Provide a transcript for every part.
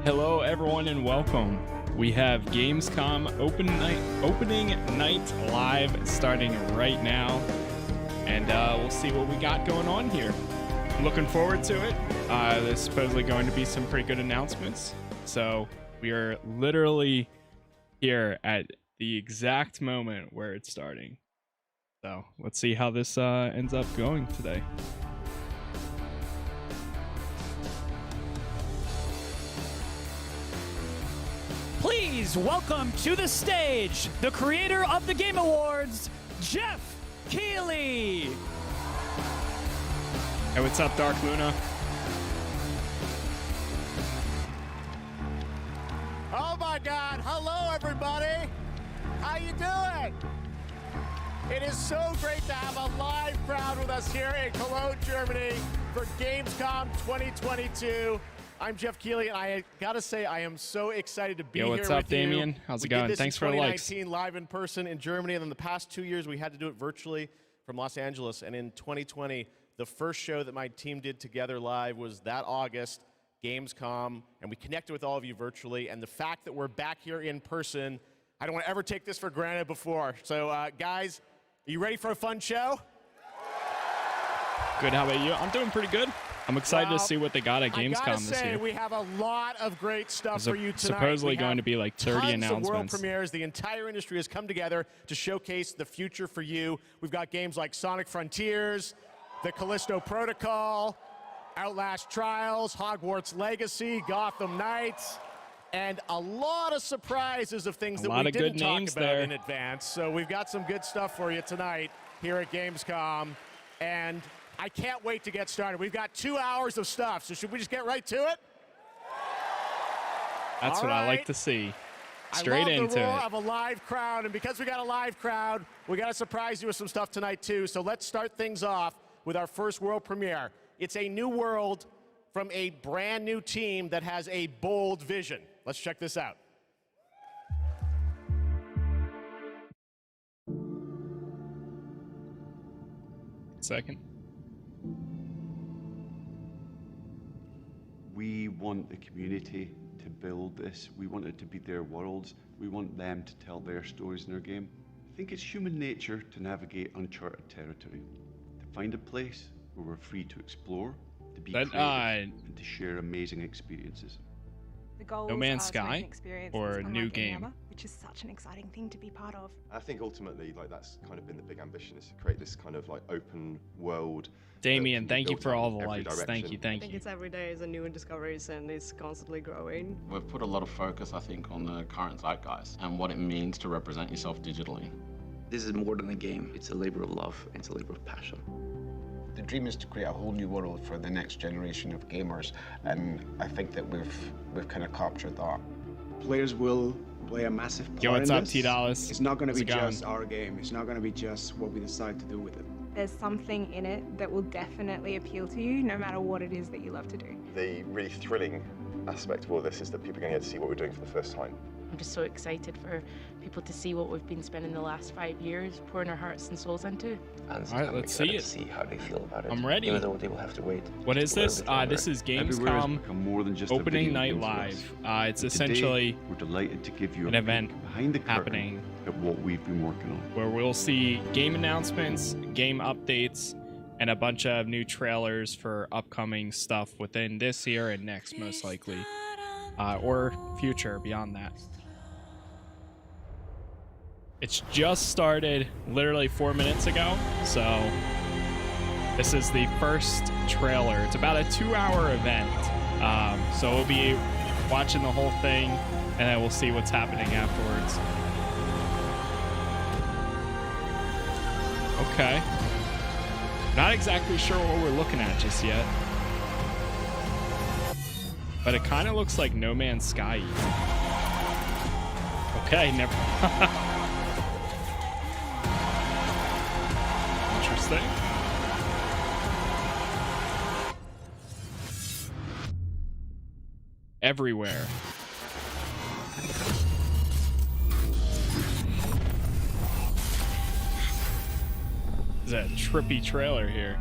Hello, everyone, and welcome. We have Gamescom opening night live starting right now, and we'll see what we got going on here. I'm looking forward to it. There's supposedly going to be some pretty good announcements, so we are literally here at the exact moment where it's starting. So let's see how this ends up going today. Please welcome to the stage the creator of the Game Awards, Geoff Keighley. Hey, what's up, Dark Luna? Oh my God! Hello, everybody. How you doing? It is so great to have a live crowd with us here in Cologne, Germany for Gamescom 2022. I'm Geoff Keighley, and I gotta say, I am so excited to be here with you. What's up, Damien? How's it going? Thanks for the likes. 2019 live in person in Germany, and then the past 2 years we had to do it virtually from Los Angeles. And in 2020, the first show that my team did together live was that August, Gamescom, and we connected with all of you virtually. And the fact that we're back here in person, I don't want to ever take this for granted before. So, guys, are you ready for a fun show? Good. How about you? I'm doing pretty good. I'm excited to see what they got at Gamescom this year. We have a lot of great stuff for you tonight. Supposedly going to be like 30 announcements. Tons of world premieres. The entire industry has come together to showcase the future for you. We've got games like Sonic Frontiers, the Callisto Protocol, Outlast Trials, Hogwarts Legacy, Gotham Knights, and a lot of surprises of things that we didn't talk about in advance. So we've got some good stuff for you tonight here at Gamescom, and I can't wait to get started. We've got 2 hours of stuff, so should we just get right to it? That's what I like to see. Straight into it. I love the roar of a live crowd, and because we got a live crowd, we got to surprise you with some stuff tonight too. So let's start things off with our first world premiere. It's a new world from a brand new team that has a bold vision. Let's check this out. Second. We want the community to build this. We want it to be their worlds. We want them to tell their stories in their game. I think it's human nature to navigate uncharted territory, to find a place where we're free to explore, to be creative, and to share amazing experiences. The goals No Man's are to make Sky an experience or a that's new unlike any game? other, which is such an exciting thing to be part of. I think ultimately, like, that's kind of been the big ambition, is to create this kind of like open world. Damien, thank you for all the likes. Thank you, I thank think you. it's every day is a new discoveries and it's constantly growing. We've put a lot of focus, I think, on the current zeitgeist and what it means to represent yourself digitally. This is more than a game. It's a labor of love. It's a labor of passion. The dream is to create a whole new world for the next generation of gamers, and I think that we've kind of captured that. Players will play a massive part Yo, what's in up, this. T-Dollars? It's not going to be just our game. It's not going to be just what we decide to do with it. There's something in it that will definitely appeal to you, no matter what it is that you love to do. The really thrilling aspect of all this is that people are going to get to see what we're doing for the first time. I'm just so excited for people to see what we've been spending the last 5 years pouring our hearts and souls into. And All right, let's see it. See how they feel about it. I'm ready. Even though they will have to wait. What is this? This is Gamescom More than just opening night live. It's essentially Today, we're delighted to give you an event behind the curtain happening at what we've been working on. where we'll see game announcements, game updates, and a bunch of new trailers for upcoming stuff within this year and next, most likely, or future beyond that. It's just started literally 4 minutes ago, so this is the first trailer. It's about a 2-hour event, so we'll be watching the whole thing, and then we'll see what's happening afterwards. Okay. Not exactly sure what we're looking at just yet, but it kind of looks like No Man's Sky. Okay, never. Interesting. Everywhere. It's a trippy trailer here.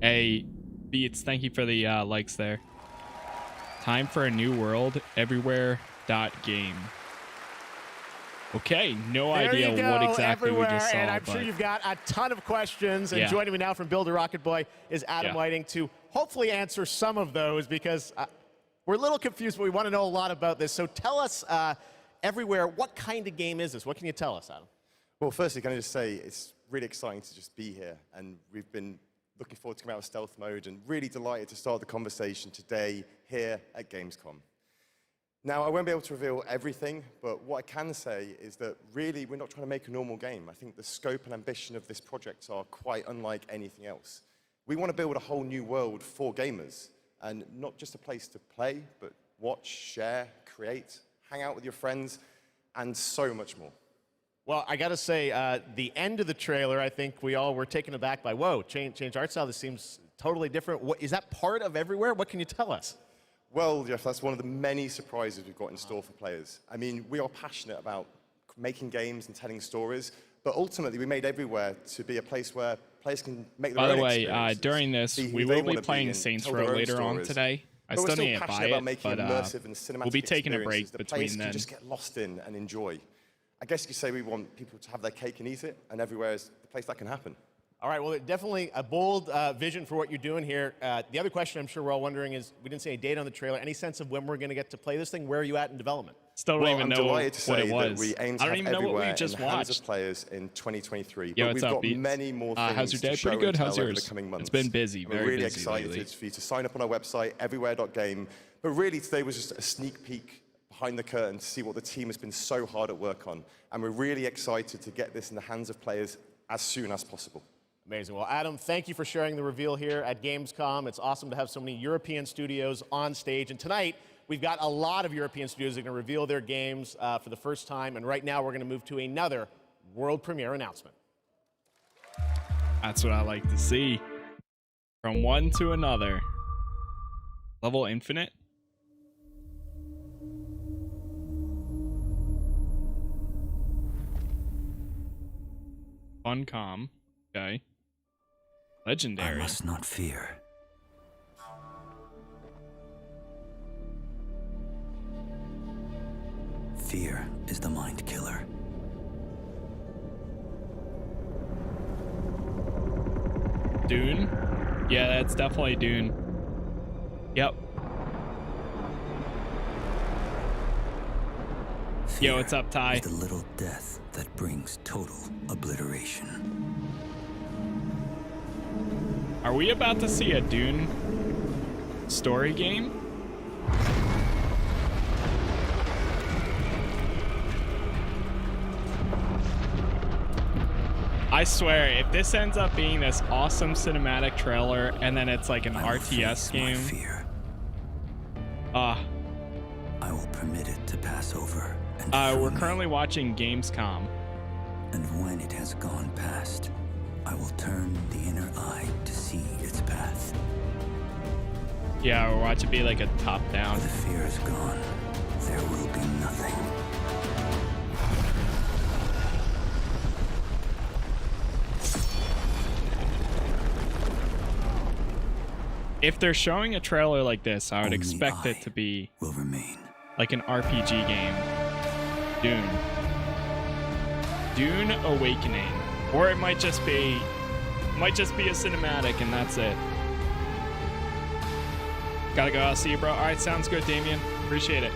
Hey, Beats, thank you for the likes there. Time for a new world. Everywhere.game. Okay, no idea what exactly we just saw. And I'm sure you've got a ton of questions. And joining me now from Builder Rocket Boy is Adam Whiting to hopefully answer some of those, because we're a little confused, but we want to know a lot about this. So tell us, Everywhere, what kind of game is this? What can you tell us, Adam? Well, firstly, can I just say it's really exciting to just be here. And we've been looking forward to coming out of stealth mode and really delighted to start the conversation today here at Gamescom. Now, I won't be able to reveal everything, but what I can say is that really we're not trying to make a normal game. I think the scope and ambition of this project are quite unlike anything else. We want to build a whole new world for gamers, and not just a place to play, but watch, share, create, hang out with your friends, and so much more. Well, I got to say, the end of the trailer, I think we all were taken aback by, whoa, change art style, this seems totally different. Is that part of Everywhere? What can you tell us? Well, Jeff, that's one of the many surprises we've got in store for players. I mean, we are passionate about making games and telling stories, but ultimately we made Everywhere to be a place where players can make their own experiences. By the way, during this, we will be playing Saints Row later on today. I still need to buy it, but we'll be taking a break between then. Just get lost in and enjoy. I guess you could say we want people to have their cake and eat it, and Everywhere is the place that can happen. All right, well, definitely a bold vision for what you're doing here. The other question I'm sure we're all wondering is, we didn't see any date on the trailer. Any sense of when we're going to get to play this thing? Where are you at in development? Still don't even know what it was. We aim to have Everywhere in the hands of players in 2023. Yo, but we've got many more things how's your day? to show Pretty good. and How's tell over yours? the coming months. It's been busy, very We're really busy excited lately. for you to sign up on our website, everywhere.game. But really, today was just a sneak peek behind the curtain to see what the team has been so hard at work on. And we're really excited to get this in the hands of players as soon as possible. Amazing. Well, Adam, thank you for sharing the reveal here at Gamescom. It's awesome to have so many European studios on stage. And tonight, we've got a lot of European studios that are going to reveal their games for the first time. And right now, we're going to move to another world premiere announcement. That's what I like to see. From one to another. Level Infinite? Funcom. Okay. Legendary. I must not fear. Fear is the mind killer. Dune? Yeah, that's definitely Dune. Yep. Fear Yo, what's up, Ty? is the little death that brings total obliteration. Are we about to see a Dune story game? I swear, if this ends up being this awesome cinematic trailer and then it's like an RTS game. I will permit it to pass over. We're currently watching Gamescom. And when it has gone past, I will turn the inner eye to see its path. Yeah, we'll watch it be like a top-down. The fear is gone. There will be nothing. If they're showing a trailer like this, I would Only expect it to be will remain. Like an RPG game. Dune. Dune Awakening. Or it might just be a cinematic and that's it. Gotta go. I'll see you, bro. All right, sounds good, Damien. Appreciate it.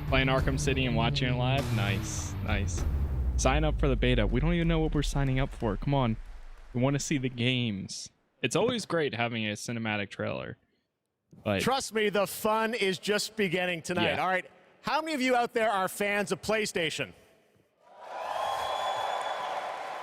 Playing Arkham City and watching it live. Nice, nice. Sign up for the beta. We don't even know what we're signing up for. Come on. We want to see the games. It's always great having a cinematic trailer. But trust me, the fun is just beginning tonight. Yeah. All right, how many of you out there are fans of PlayStation?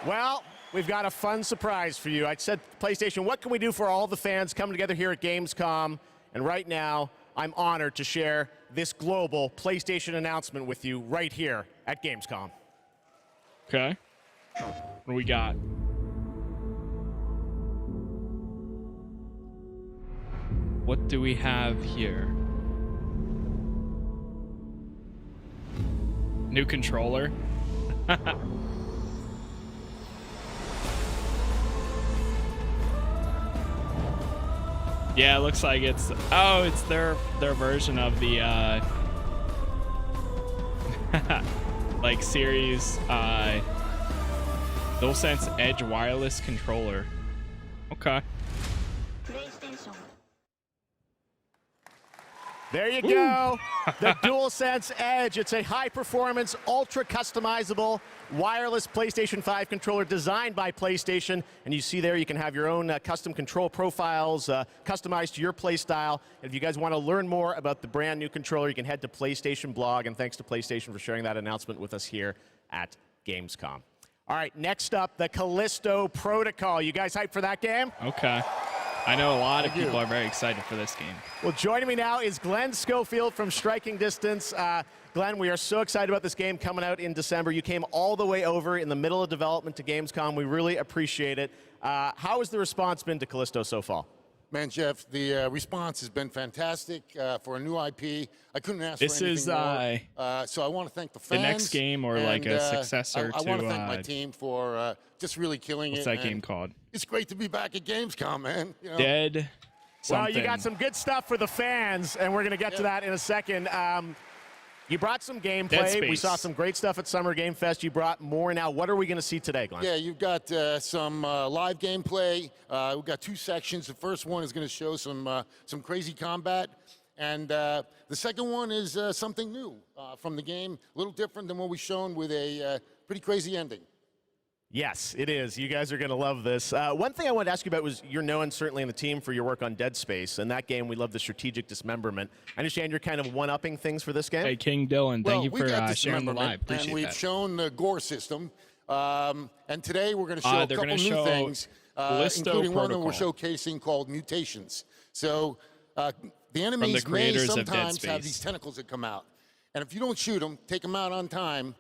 Well, we've got a fun surprise for you. I said, PlayStation, what can we do for all the fans coming together here at Gamescom? And right now, I'm honored to share this global PlayStation announcement with you right here at Gamescom. Okay. What do we got? What do we have here? New controller? Yeah, it looks like it's their version of the like series DualSense Edge wireless controller. Okay. There you go. The DualSense Edge. It's a high-performance, ultra-customizable wireless PlayStation 5 controller designed by PlayStation. And you see there you can have your own custom control profiles customized to your play style. And if you guys want to learn more about the brand new controller, you can head to PlayStation blog. And thanks to PlayStation for sharing that announcement with us here at Gamescom. All right, next up, the Callisto Protocol. You guys hyped for that game? Okay. I know a lot of people are very excited for this game. Well, joining me now is Glenn Schofield from Striking Distance. Glenn, we are so excited about this game coming out in December. You came all the way over in the middle of development to Gamescom. We really appreciate it. How has the response been to Callisto so far? Man, Jeff, the response has been fantastic for a new IP. I couldn't ask for anything more. So I want to thank the fans. The next game or like a successor I want to thank my team for just really killing what's it. What's that game called? It's great to be back at Gamescom, man. You know? Dead something. Well, you got some good stuff for the fans, and we're going to get to that in a second. You brought some gameplay. We saw some great stuff at Summer Game Fest. You brought more now. What are we going to see today, Glenn? Yeah, you've got some live gameplay. We've got 2 sections. The first one is going to show some crazy combat. And the second one is something new from the game, a little different than what we've shown with a pretty crazy ending. Yes, it is. You guys are going to love this. One thing I wanted to ask you about was you're known certainly in the team for your work on Dead Space. And that game, we love the strategic dismemberment. I understand you're kind of one-upping things for this game? Hey, King Dylan, thank you for sharing the live. Appreciate and we've that. shown the gore system. And today we're going to show a couple new things, including one that we're showcasing called mutations. So the enemies may sometimes have these tentacles that come out. And if you don't shoot them, take them out on time,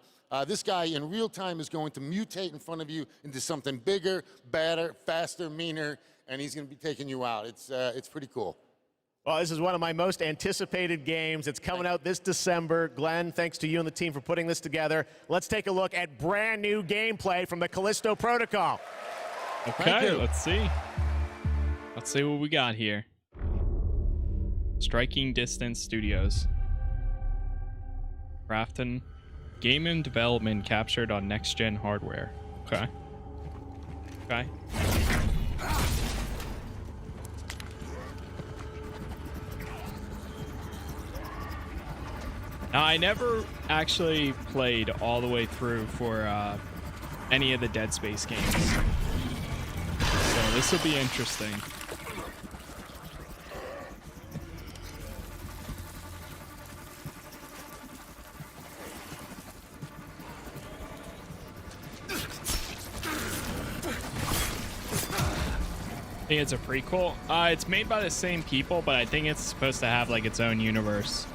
this guy in real time is going to mutate in front of you into something bigger, badder, faster, meaner, and he's going to be taking you out. It's pretty cool. Well, this is one of my most anticipated games. It's coming out this December. Glenn, thanks to you and the team for putting this together. Let's take a look at brand new gameplay from the Callisto Protocol. Okay, let's see. Let's see what we got here. Striking Distance Studios. Grafton. Game in development captured on next-gen hardware. Okay. Okay. Now, I never actually played all the way through for any of the Dead Space games. So this will be interesting. I think it's a prequel. It's made by the same people, but I think it's supposed to have like its own universe.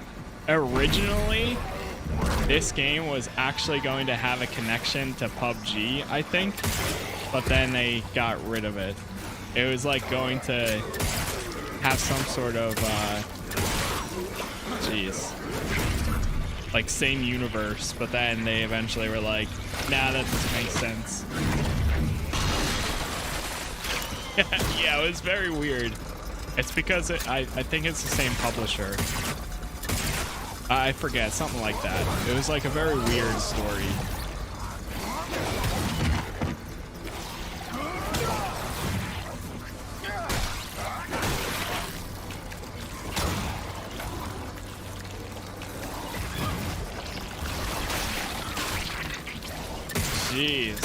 Originally, this game was actually going to have a connection to PUBG, I think, but then they got rid of it. It was like going to have some sort of, like same universe, but then they eventually were like, nah, that doesn't make sense. Yeah, it was very weird. It's because I think it's the same publisher. I forget, something like that. It was like a very weird story. Jeez.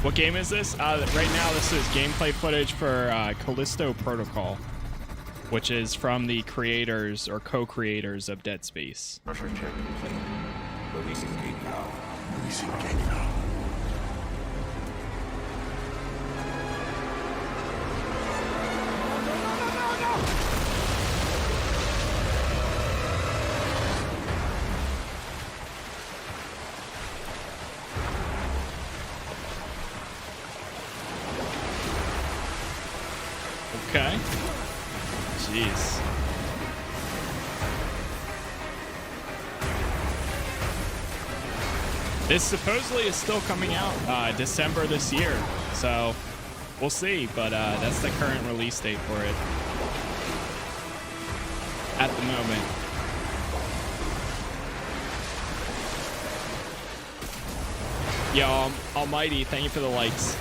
What game is this? Right now, this is gameplay footage for Callisto Protocol, which is from the creators or co-creators of Dead Space. Perfect check complete. Releasing gate valve. Releasing gate valve. Okay. Jeez. This supposedly is still coming out December this year. So We'll see, but that's the current release date for it at the moment. Yo, Almighty, thank you for the likes.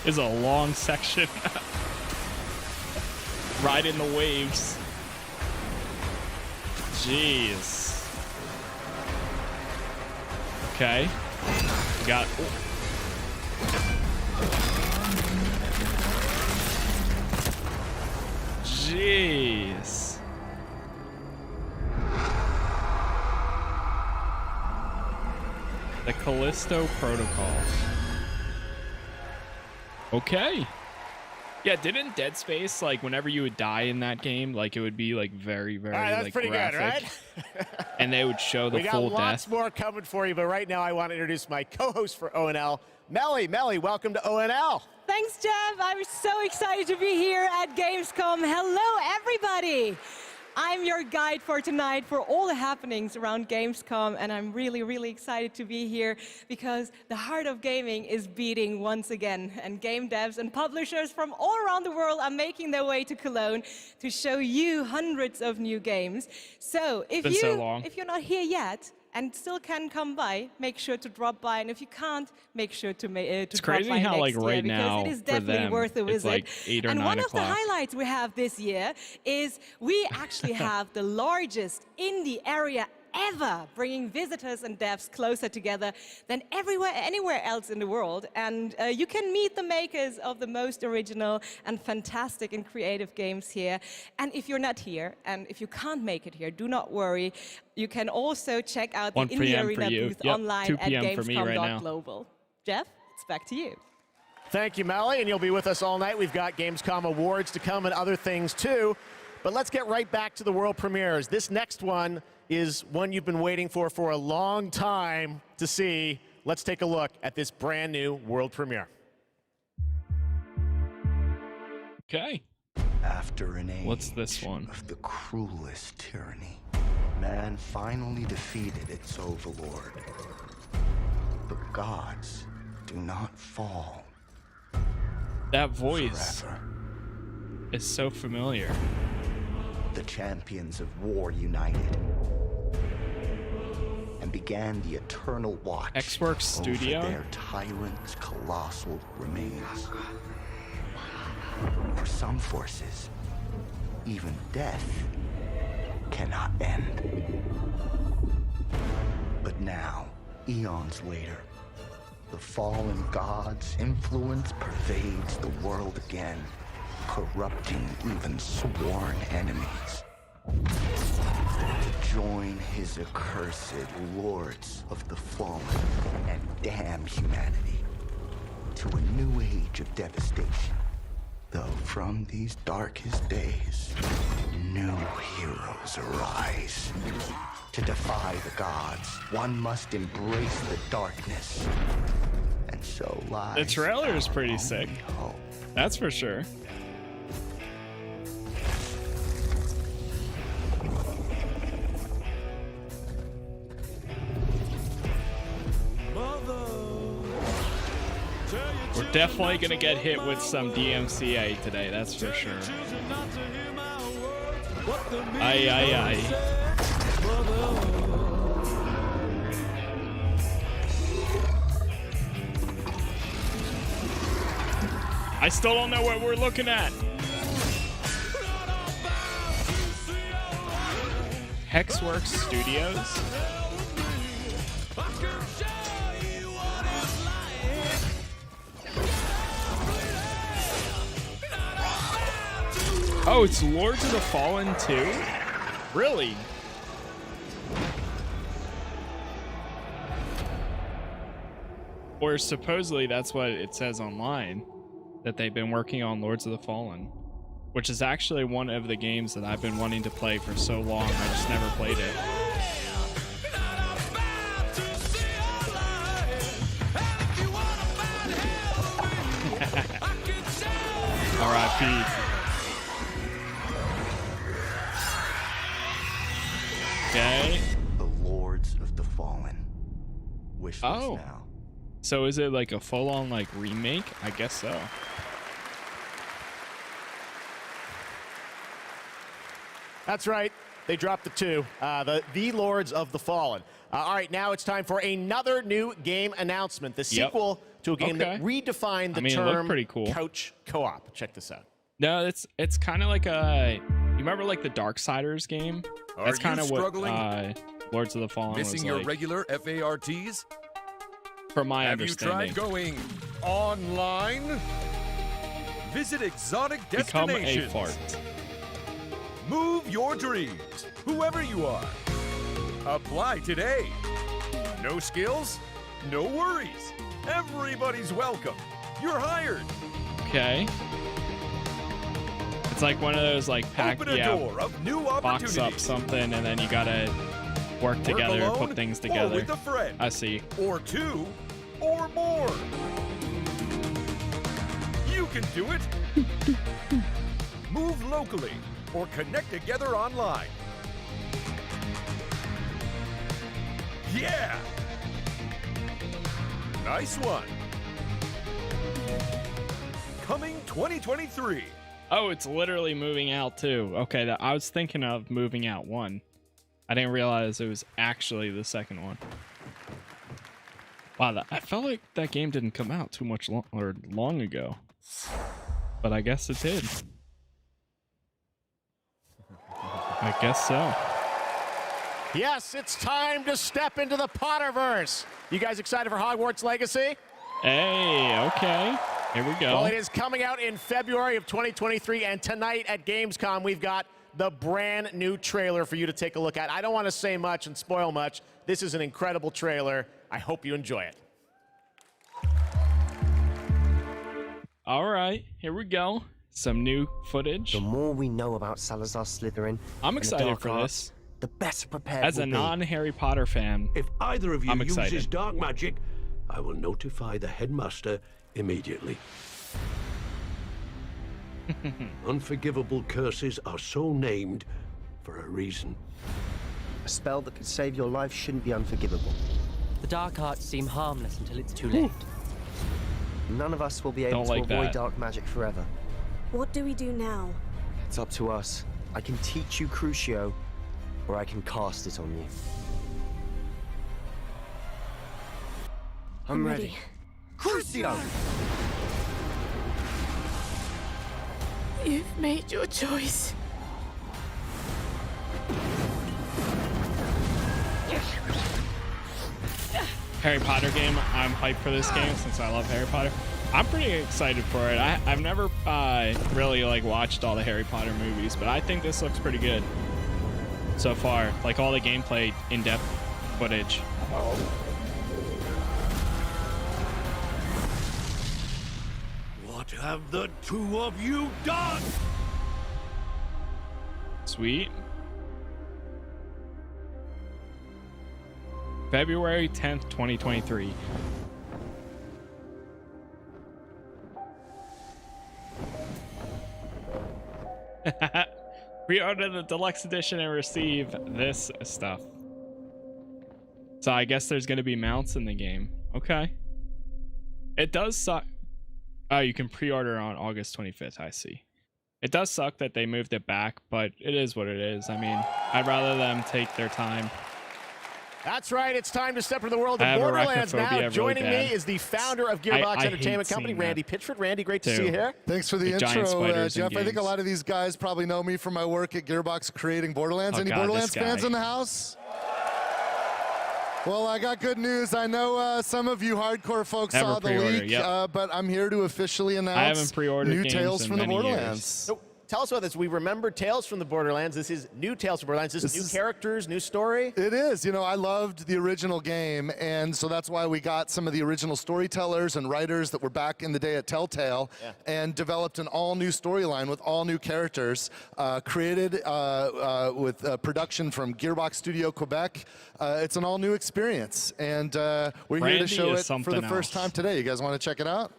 It's a long section. Riding the waves. Jeez. Okay. We got... Jeez. The Callisto Protocol. Okay. Yeah, didn't Dead Space, like, whenever you would die in that game, like, it would be, like, very, very, that's like, pretty graphic. good, right? And they would show the we got full lots death. more coming for you, but right now I want to introduce my co-host for ONL, Melly. Melly, welcome to ONL. Thanks, Jeff. I'm so excited to be here at Gamescom. Hello, everybody. I'm your guide for tonight for all the happenings around Gamescom, and I'm really, really excited to be here because the heart of gaming is beating once again, and game devs and publishers from all around the world are making their way to Cologne to show you hundreds of new games. So if you're not here yet and still can come by, make sure to drop by, and if you can't, make sure to drop by It's crazy how, like, right now, because it is for definitely them, worth a it's visit. like 8 or and 9 one of the o'clock. highlights we have this year is we actually have the largest indie area ever, bringing visitors and devs closer together than anywhere else in the world. And you can meet the makers of the most original and fantastic and creative games here. And if you're not here, and if you can't make it here, do not worry. You can also check out the 1 Indie p.m. Arena for you. booth Yep, online 2 at p.m. for me right now. gamescom.global. Jeff, it's back to you. Thank you, Melly, and you'll be with us all night. We've got Gamescom Awards to come and other things too. But let's get right back to the world premieres. This next one is one you've been waiting for a long time to see. Let's take a look at this brand new world premiere. Okay. After an age What's this one? of the cruelest tyranny, man finally defeated its overlord. The gods do not fall. That voice forever. is so familiar. The champions of war united and began the eternal watch Xworks Studio? over their tyrant's colossal remains. For some forces, even death cannot end. But now, eons later, the fallen god's influence pervades the world again, corrupting even sworn enemies. To join his accursed lords of the fallen and damn humanity to a new age of devastation. Though from these darkest days, new heroes arise. To defy the gods, one must embrace the darkness. And so lies The trailer is pretty sick. hope. That's for sure. We're definitely gonna get hit with some DMCA today, that's for sure. Aye, aye, aye. I still don't know what we're looking at. Hexworks Studios? Oh, it's Lords of the Fallen too? Really? Or supposedly that's what it says online, that they've been working on Lords of the Fallen, which is actually one of the games that I've been wanting to play for so long. I just never played it. R.I.P. Okay. The Lords of the Fallen. Wishlist now. So is it like a full-on like remake? I guess so. That's right. They dropped the 2. The Lords of the Fallen. All right, now it's time for another new game announcement. The sequel to a game that redefined the term pretty cool. couch co-op. Check this out. No, it's kind of like a. You remember like the Darksiders game? That's kind of what Lords of the Fallen was missing like. your regular FARTs? From my Have understanding. you tried going online? Visit exotic destinations. Become a fart. Move your dreams, whoever you are. Apply today. No skills? No worries. Everybody's welcome. You're hired. Okay. It's like one of those like pack Open a door of new box opportunities. up something and then you gotta work together, alone put things or together. with a friend. I see. Or 2 or more. You can do it. Move locally or connect together online. Yeah! Nice one. Coming 2023. Oh, it's literally moving out too. Okay, I was thinking of moving out 1. I didn't realize it was actually the second one. Wow, I felt like that game didn't come out too much long ago. But I guess it did. I guess so. Yes, it's time to step into the Potterverse. You guys excited for Hogwarts Legacy? Hey, okay. Here we go. Well, it is coming out in February of 2023, and tonight at Gamescom, we've got the brand new trailer for you to take a look at. I don't want to say much and spoil much. This is an incredible trailer. I hope you enjoy it. All right, here we go. Some new footage. The more we know about Salazar Slytherin, I'm excited for this. The better prepared. As a non-Harry Potter fan, if either of you I'm uses excited. dark magic, I will notify the headmaster immediately. Unforgivable curses are so named for a reason. A spell that could save your life shouldn't be unforgivable. The dark arts seem harmless until it's too late. None of us will be able to avoid dark magic forever. What do we do now? It's up to us. I can teach you Crucio, or I can cast it on you. I'm ready. Crucio! You've made your choice. Harry Potter game. I'm hyped for this game since I love Harry Potter. I'm pretty excited for it. I've never really like watched all the Harry Potter movies, but I think this looks pretty good so far. Like all the gameplay, in-depth footage. What have the two of you done? Sweet. February 10th, 2023. Pre-order the deluxe edition and receive this stuff. So I guess there's going to be mounts in the game. Okay. It does suck. Oh, you can pre-order on August 25th. I see. It does suck that they moved it back, but it is what it is. I mean, I'd rather them take their time. That's right. It's time to step into the world of Borderlands now. Joining me is the founder of Gearbox Entertainment Company, Randy Pitchford. Randy, great to see you here. Thanks for the intro, Jeff. I think a lot of these guys probably know me from my work at Gearbox creating Borderlands. Any Borderlands fans in the house? Well, I got good news. I know some of you hardcore folks saw the leak, but I'm here to officially announce new Tales from the Borderlands. So tell us about this. We remember Tales from the Borderlands. This is new Tales from Borderlands. This is new characters, new story. It is. You know, I loved the original game, and so that's why we got some of the original storytellers and writers that were back in the day at Telltale and developed an all-new storyline with all new characters, created with production from Gearbox Studio Quebec. It's an all-new experience, and we're here to show it for the first time today. You guys want to check it out?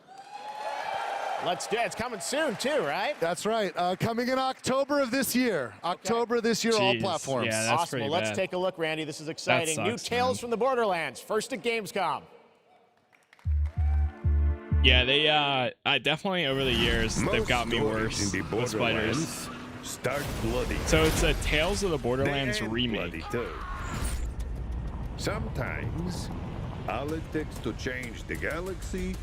Let's do it. It's coming soon, too, right? That's right. Coming in October of this year. October of this year, all platforms. Yeah, that's awesome. Well, let's take a look, Randy. This is exciting. That New sucks, Tales from the Borderlands. First at Gamescom. Yeah, they definitely over the years they've got me worse. The spiders. Start bloody. So it's a Tales of the Borderlands remake. Sometimes all it takes to change the galaxy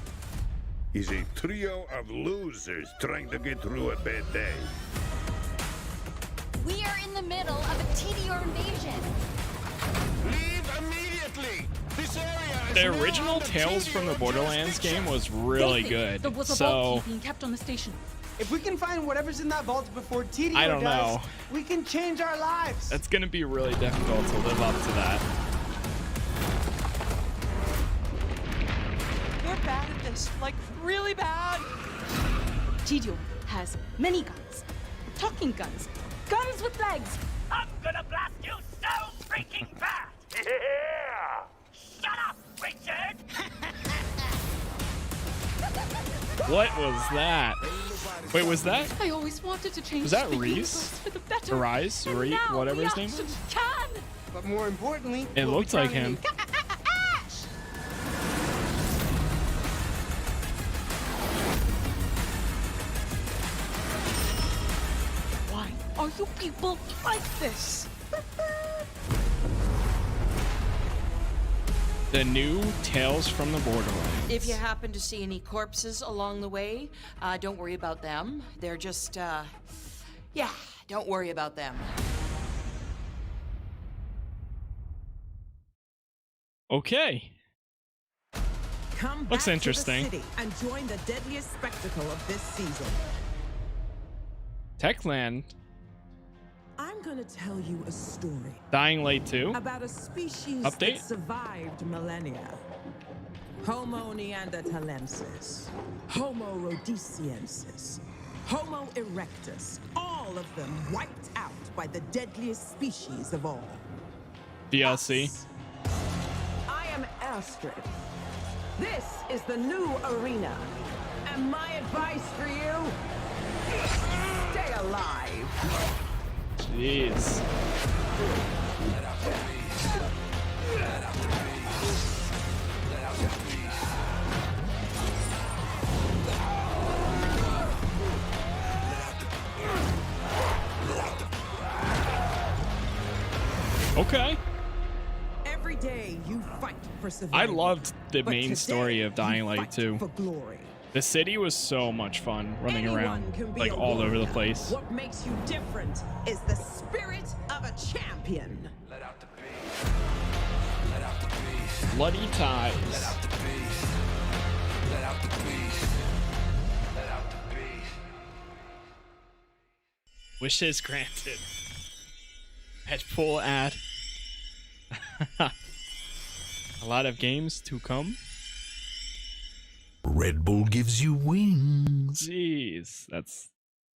is a trio of losers trying to get through a bad day. We are in the middle of a TDR invasion. Leave immediately! This area is The original Tales from the Borderlands game was really good. There was a So vault key being kept on the station. If we can find whatever's in that vault before TDR I don't does, know. we can change our lives. That's gonna be really difficult to live up to that. We're bad at this, like really bad. TDR has many guns. Talking guns. Guns with legs. I'm gonna blast you so freaking bad! Yeah! Shut up, Richard! What was that? Wait, was that? I always wanted to change Was that the Reese? universe for the better. Rise? And Reese? now Whatever we his name was? actually can. But more importantly, It we'll be looked like trying him. to- Why are you people like this? The new Tales from the Borderlands. If you happen to see any corpses along the way, don't worry about them. They're just, yeah, don't worry about them. Okay. Come Looks back interesting. To the city and join the deadliest spectacle of this season. Techland. I'm gonna tell you a story. Dying Light 2. About a species Update? that survived millennia. Homo neanderthalensis, Homo rhodesiensis, Homo erectus, all of them wiped out by the deadliest species of all. DLC. I am Astrid. This is the new arena. And my advice for you, stay alive. Jeez. Okay. Every day you fight for survival. I loved the but main today story of Dying you Light fight 2. for glory. The city was so much fun running Anyone around, can be like a all over the warrior. place. What makes you different is the spirit of a champion. Bloody ties. Wishes granted. At full ad. A lot of games to come. Red Bull gives you wings. Jeez, that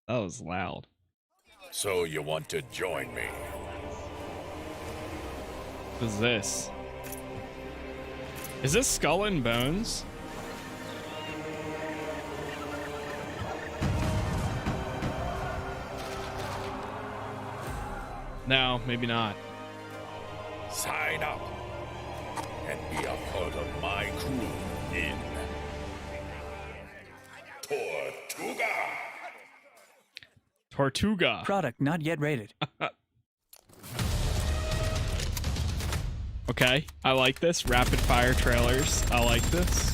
was loud. So you want to join me? What is this? Is this Skull and Bones? No, maybe not. Sign up and be a part of my crew in Tortuga. Product not yet rated. Okay, I like this. Rapid fire trailers. I like this.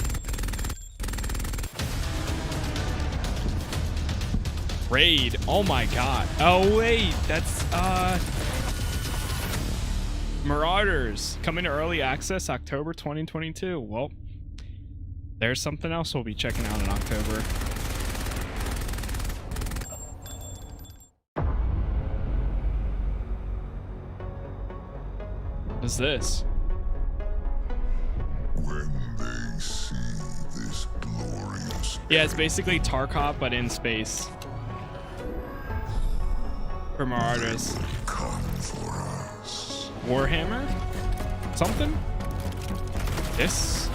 Raid. Oh my god. Oh wait, that's Marauders coming to early access October 2022. Well, there's something else we'll be checking out in October. What is this? When they see this glorious. Yeah, it's basically Tarkov, but in space. For Marauders. Come for us. Warhammer? Something? This?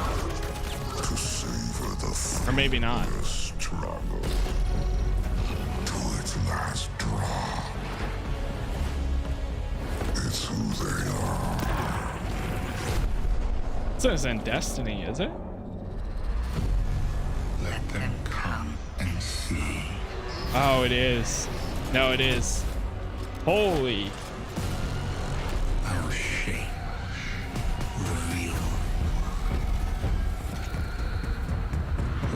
To savor the or maybe not. struggle to its last drop. It's who they are. This isn't Destiny, is it? Let Oh, it is. No, it is. Holy. Our shape reveal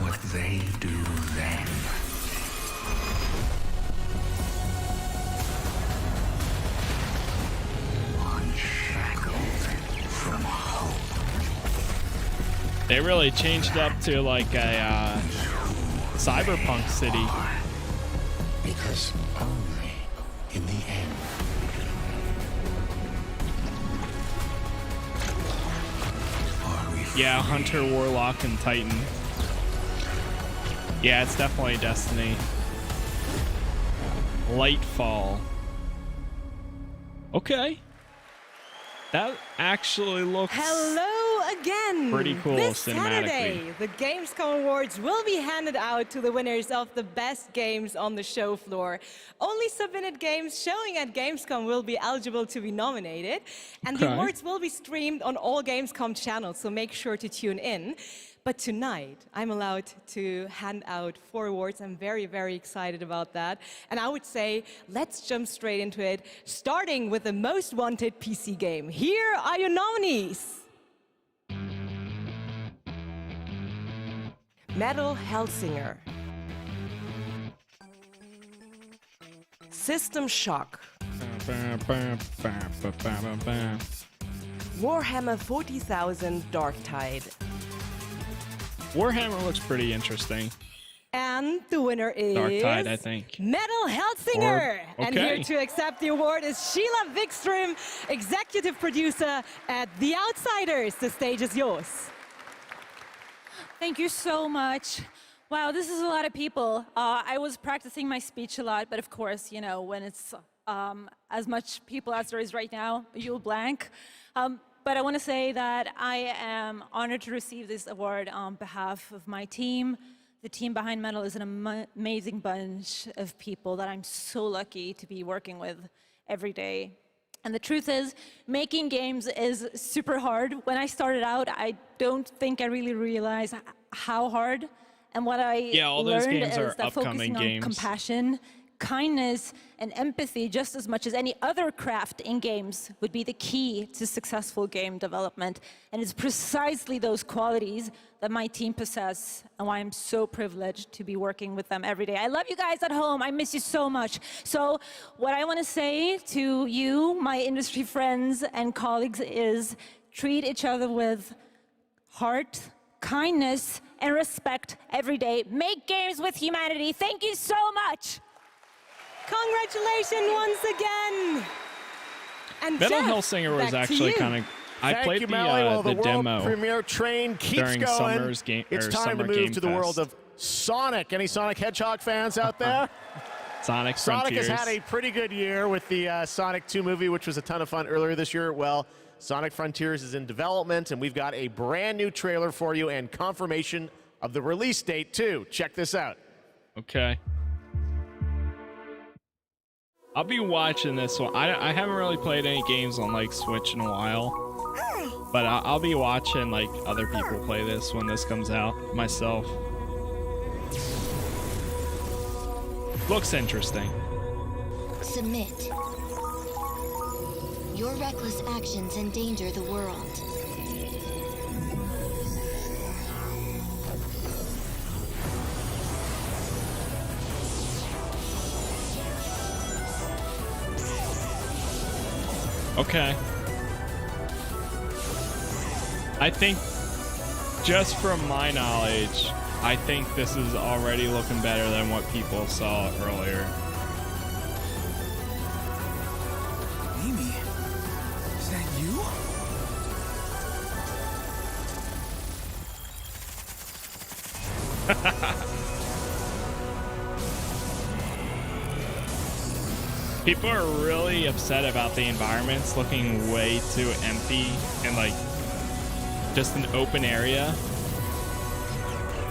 what they do then. Unshackled from hope. They really changed up to like a cyberpunk city. Because only in the end are we free. Yeah, Hunter, Warlock, and Titan. Yeah, it's definitely Destiny. Lightfall. Okay. That actually looks... Hello again. Pretty cool this cinematically. Saturday, the Gamescom Awards will be handed out to the winners of the best games on the show floor. Only submitted games showing at Gamescom will be eligible to be nominated. And the awards will be streamed on all Gamescom channels, so make sure to tune in. But tonight, I'm allowed to hand out 4 awards. I'm very, very excited about that. And I would say, let's jump straight into it, starting with the most wanted PC game. Here are your nominees. Metal Hellsinger. System Shock. Warhammer 40,000 Darktide. Warhammer looks pretty interesting. And the winner is Darktide, I think. Metal Hellsinger. Okay. And here to accept the award is Sheila Wikström, executive producer at The Outsiders. The stage is yours. Thank you so much. Wow, this is a lot of people. I was practicing my speech a lot, but of course, you know, when it's as much people as there is right now, you'll blank. But I want to say that I am honored to receive this award on behalf of my team. The team behind Metal is an amazing bunch of people that I'm so lucky to be working with every day. And the truth is, making games is super hard. When I started out, I don't think I really realized how hard. And what I learned is that focusing on compassion, kindness, and empathy just as much as any other craft in games would be the key to successful game development. And it's precisely those qualities that my team possess and why I'm so privileged to be working with them every day. I love you guys at home. I miss you so much. So what I want to say to you, my industry friends and colleagues, is treat each other with heart, kindness, and respect every day. Make games with humanity. Thank you so much. Congratulations once again. And Metal Geoff, Hellsinger was back to actually you. kind of... I played the demo world premiere train keeps during going. Summer's game. It's time to move to the world of Sonic. Any Sonic Hedgehog fans out there? Sonic has had a pretty good year with the Sonic 2 movie, which was a ton of fun earlier this year. Well, Sonic Frontiers is in development, and we've got a brand new trailer for you and confirmation of the release date, too. Check this out. Okay. I'll be watching this one. I haven't really played any games on like Switch in a while, but I'll be watching like other people play this when this comes out myself. Looks interesting. Submit. Your reckless actions endanger the world. Okay. I think, just from my knowledge, I think this is already looking better than what people saw earlier. Amy, is that you? People are really upset about the environments looking way too empty and like just an open area.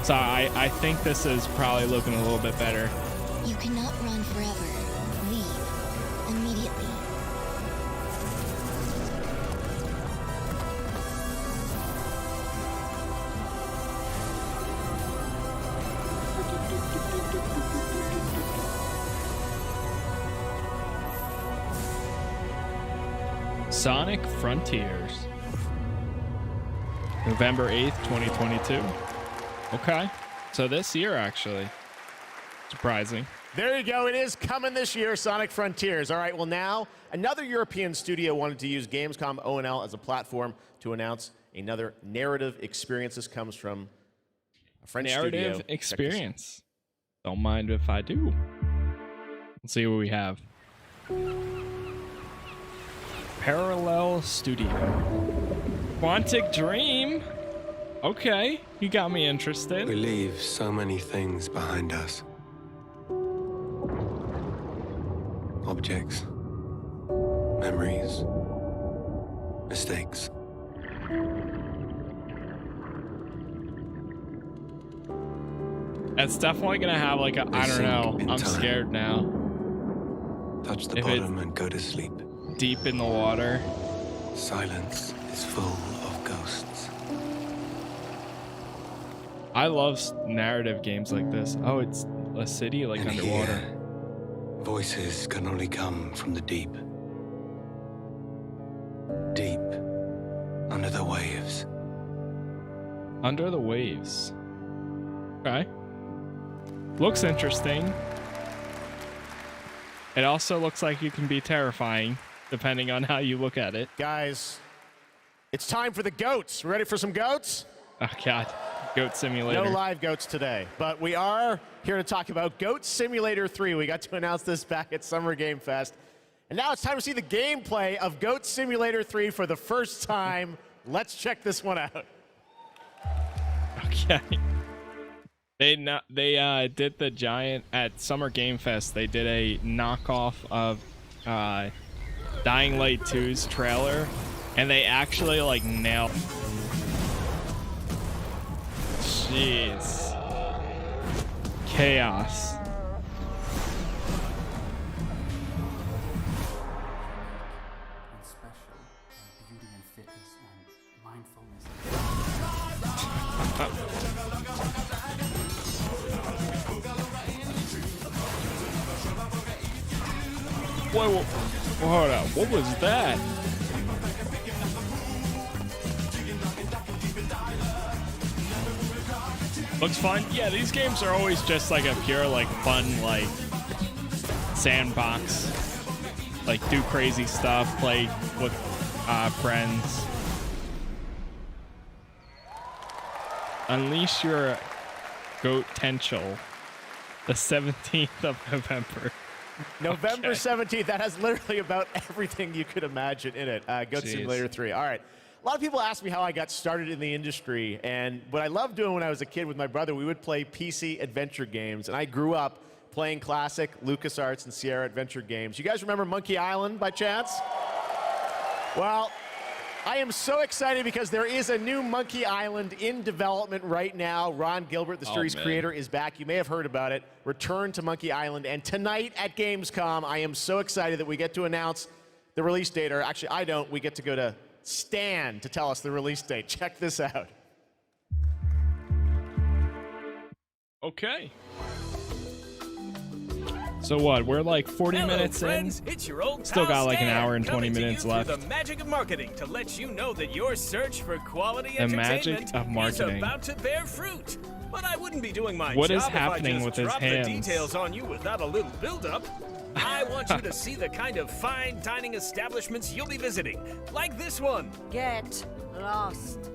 So I think this is probably looking a little bit better. You cannot run forever. Leave immediately. Sonic Frontiers. November 8th, 2022. Okay. So this year, actually. Surprising. There you go. It is coming this year, Sonic Frontiers. All right, well now, another European studio wanted to use Gamescom O&L as a platform to announce another narrative experience. This comes from a French studio. Narrative experience. Don't mind if I do. Let's see what we have. Parallel Studio. Quantic Dream. Okay, you got me interested. We leave so many things behind us. Objects, memories, mistakes. It's definitely gonna have like a, I don't know, I'm scared now. Touch the bottom and go to sleep. Deep in the water. Silence is full of ghosts. I love narrative games like this. Oh, it's a city like and underwater. Here, voices can only come from the deep. Deep under the waves. Under the waves. Okay. Looks interesting. It also looks like you can be terrifying, depending on how you look at it. Guys, it's time for the goats. Ready for some goats? Oh, God. Goat Simulator. No live goats today, but we are here to talk about Goat Simulator 3. We got to announce this back at Summer Game Fest. And now it's time to see the gameplay of Goat Simulator 3 for the first time. Let's check this one out. Okay. They did the giant at Summer Game Fest. They did a knockoff of Dying Light 2's trailer, and they actually like nailed. Jeez. Chaos. Whoa, hold up. What was that? Looks fun. Yeah, these games are always just like a pure, like, fun, like, sandbox. Like, do crazy stuff, play with friends. Unleash your goat potential. The 17th of November. November 17th. That has literally about everything you could imagine in it. Goat Simulator 3. All right. A lot of people ask me how I got started in the industry, and what I loved doing when I was a kid with my brother, we would play PC adventure games, and I grew up playing classic LucasArts and Sierra adventure games. You guys remember Monkey Island by chance? Well, I am so excited because there is a new Monkey Island in development right now. Ron Gilbert, the series creator, is back. You may have heard about it. Return to Monkey Island. And tonight at Gamescom, I am so excited that we get to announce the release date. Or actually, I don't. We get to go to Stan to tell us the release date. Check this out. Okay. So what? We're like 40 minutes friends. in. It's your old Still got like an Stan, hour and 20 coming to minutes you left. through the magic of marketing to let you know that your search for quality The entertainment magic of marketing. is about to bear fruit. But I wouldn't be doing my What job is if I happening just with his dropped hands? the details on you without a little build-up. I want you to see the kind of fine dining establishments you'll be visiting, like this one. Get lost.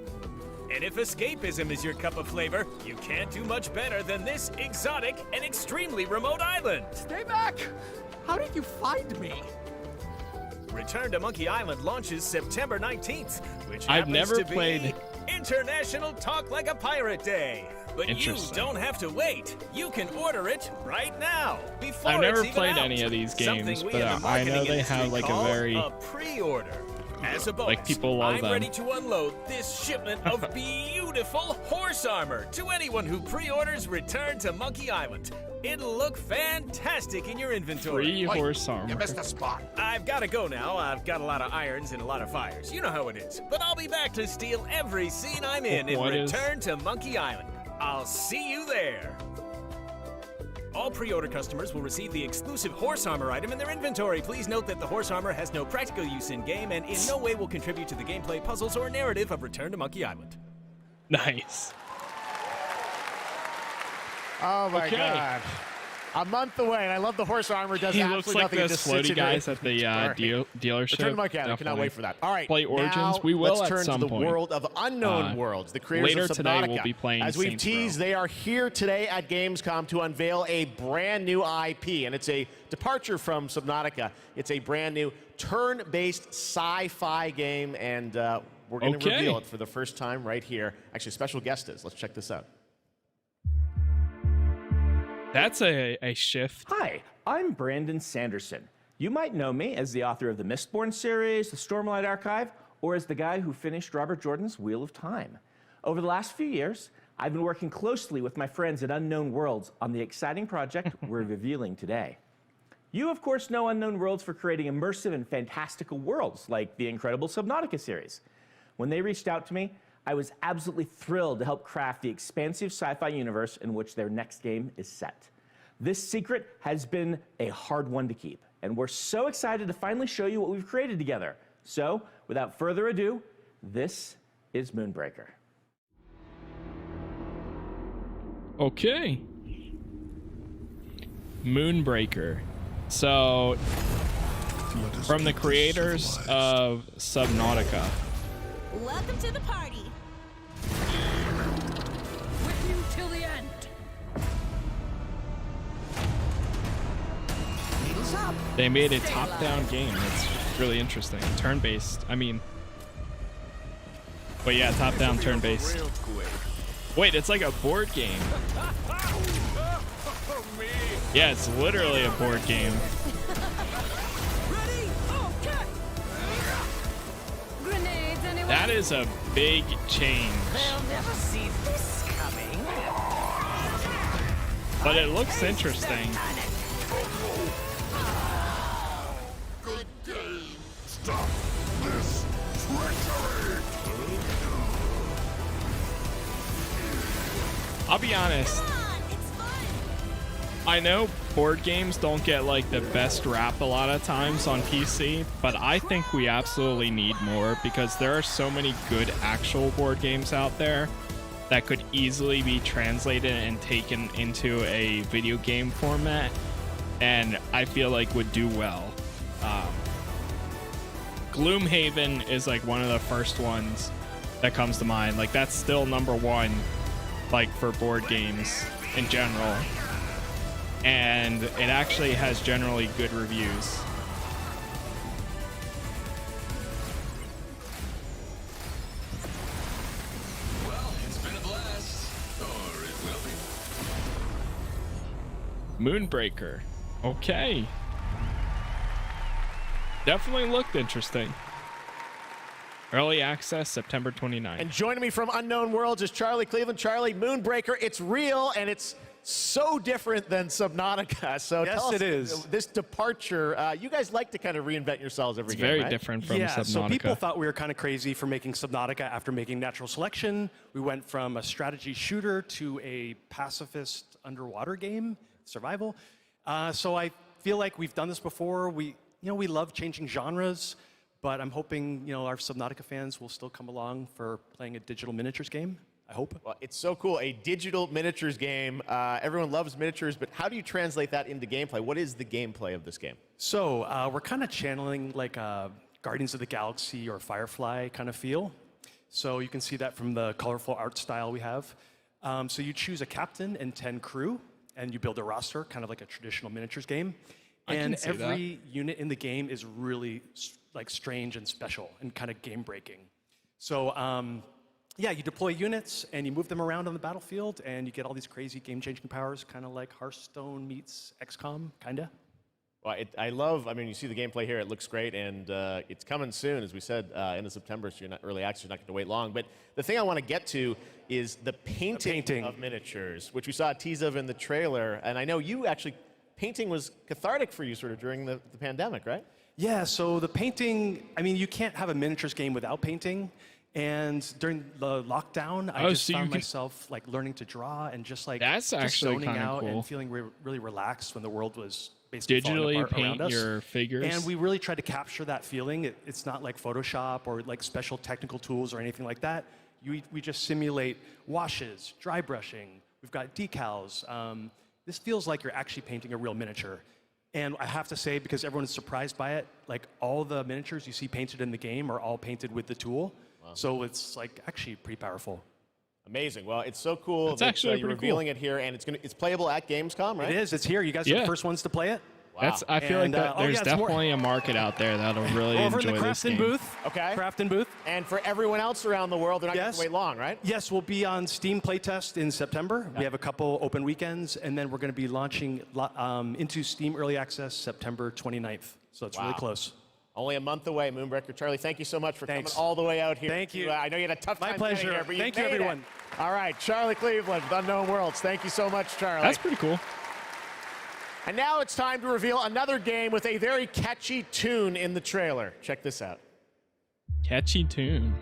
And if escapism is your cup of flavor, you can't do much better than this exotic and extremely remote island. Stay back! How did you find me? Return to Monkey Island launches September 19th, which I've happens never to be played- International Talk Like a Pirate Day. But you Interesting. don't have to wait. You can order it right now. Before I've never it's even played out. any of these Something games, we but in the I know marketing they industry have like a call very a pre-order. As a bonus, like people love I'm them. ready to unload this shipment of beautiful horse armor to anyone who pre-orders Return to Monkey Island. It'll look fantastic in your inventory. Free horse armor. You missed a spot. I've got to go now. I've got a lot of irons and a lot of fires. You know how it is. But I'll be back to steal every scene I'm in What is- Return to Monkey Island. I'll see you there. All pre-order customers will receive the exclusive horse armor item in their inventory. Please note that the horse armor has no practical use in-game and in no way will contribute to the gameplay, puzzles, or narrative of Return to Monkey Island. Nice. Oh my God. A month away, and I love the horse armor. Does he absolutely looks like nothing. those It just sits floaty in your guys at the dealership. Return to Monkey Island. Cannot wait for that. All right, Play Origins. now We will let's at turn some to the point. world of Unknown Worlds. The creators Later of Subnautica. today, we'll be playing As we've Saints teased, Row. they are here today at Gamescom to unveil a brand new IP, and it's a departure from Subnautica. It's a brand new turn-based sci-fi game, and we're going to reveal it for the first time right here. Actually, special guest is. Let's check this out. That's a shift. Hi, I'm Brandon Sanderson. You might know me as the author of the Mistborn series, the Stormlight Archive, or as the guy who finished Robert Jordan's Wheel of Time. Over the last few years, I've been working closely with my friends at Unknown Worlds on the exciting project we're revealing today. You, of course, know Unknown Worlds for creating immersive and fantastical worlds like the incredible Subnautica series. When they reached out to me, I was absolutely thrilled to help craft the expansive sci-fi universe in which their next game is set. This secret has been a hard one to keep, and we're so excited to finally show you what we've created together. So, without further ado, this is Moonbreaker. Okay. Moonbreaker. So, from the creators of Subnautica. Welcome to the party. With you till the end. Needles up. They made a top-down game. It's really interesting. Turn-based. I mean, but yeah, top-down, turn-based. Wait, it's like a board game. Yeah, it's literally a board game. That is a big change. They'll never see this coming. But it looks interesting. Good day. Stop this treachery! I'll be honest. I know board games don't get like the best rap a lot of times on PC, but I think we absolutely need more because there are so many good actual board games out there that could easily be translated and taken into a video game format, and I feel like would do well. Gloomhaven is like one of the first ones that comes to mind. Like that's still #1, like for board games in general. And it actually has generally good reviews. Well, it's been a blast. Or it will be. Moonbreaker. Okay. Definitely looked interesting. Early access, September 29th. And joining me from Unknown Worlds is Charlie Cleveland. Charlie, Moonbreaker, it's real and it's so different than Subnautica. So yes, tell us, it is. This departure, you guys like to kind of reinvent yourselves every game, very right? different from yeah, Subnautica. So people thought we were kind of crazy for making Subnautica after making Natural Selection. We went from a strategy shooter to a pacifist underwater game, survival. So I feel like we've done this before. We love changing genres, but I'm hoping, our Subnautica fans will still come along for playing a digital miniatures game. I hope. Well, it's so cool. A digital miniatures game. Everyone loves miniatures, but how do you translate that into gameplay? What is the gameplay of this game? So we're kind of channeling like a Guardians of the Galaxy or Firefly kind of feel. So you can see that from the colorful art style we have. So you choose a captain and 10 crew, and you build a roster, kind of like a traditional miniatures game. And every unit in the game is really like strange and special and kind of game-breaking. So yeah, you deploy units and you move them around on the battlefield and you get all these crazy game-changing powers, kind of like Hearthstone meets XCOM, kind of. Well, I mean, you see the gameplay here, it looks great, and it's coming soon, as we said, end of September, so you're not early access, you're not going to wait long. But the thing I want to get to is the painting of miniatures, which we saw a tease of in the trailer, and I know you actually, painting was cathartic for you sort of during the pandemic, right? Yeah, so the painting, I mean, you can't have a miniatures game without painting. And during the lockdown, I just found myself like learning to draw and just like That's just actually zoning out cool. and feeling really relaxed when the world was basically falling Digitally apart around paint us. your figures. And we really tried to capture that feeling. It's not like Photoshop or like special technical tools or anything like that. We just simulate washes, dry brushing. We've got decals. This feels like you're actually painting a real miniature. And I have to say, because everyone is surprised by it, like all the miniatures you see painted in the game are all painted with the tool. Wow. So it's like actually pretty powerful. Amazing. Well, it's so cool That's that actually you're revealing it here, and it's playable at Gamescom, right? It is. It's here. You guys are the first ones to play it. Wow. I feel like there's definitely a market out there that'll really Over enjoy in the this Crafton game. booth. Okay. Crafton booth. And for everyone else around the world, they're not going to wait long, right? Yes, we'll be on Steam Playtest in September. We have a couple open weekends, and then we're going to be launching into Steam Early Access September 29th. So it's really close. Only a month away, Moonbreaker. Charlie, thank you so much for coming all the way out here. Thank you. I know you had a tough time getting pleasure. here, but Thank you you, made everyone. it. All right, Charlie Cleveland with Unknown Worlds. Thank you so much, Charlie. That's pretty cool. And now it's time to reveal another game with a very catchy tune in the trailer. Check this out. Catchy tune.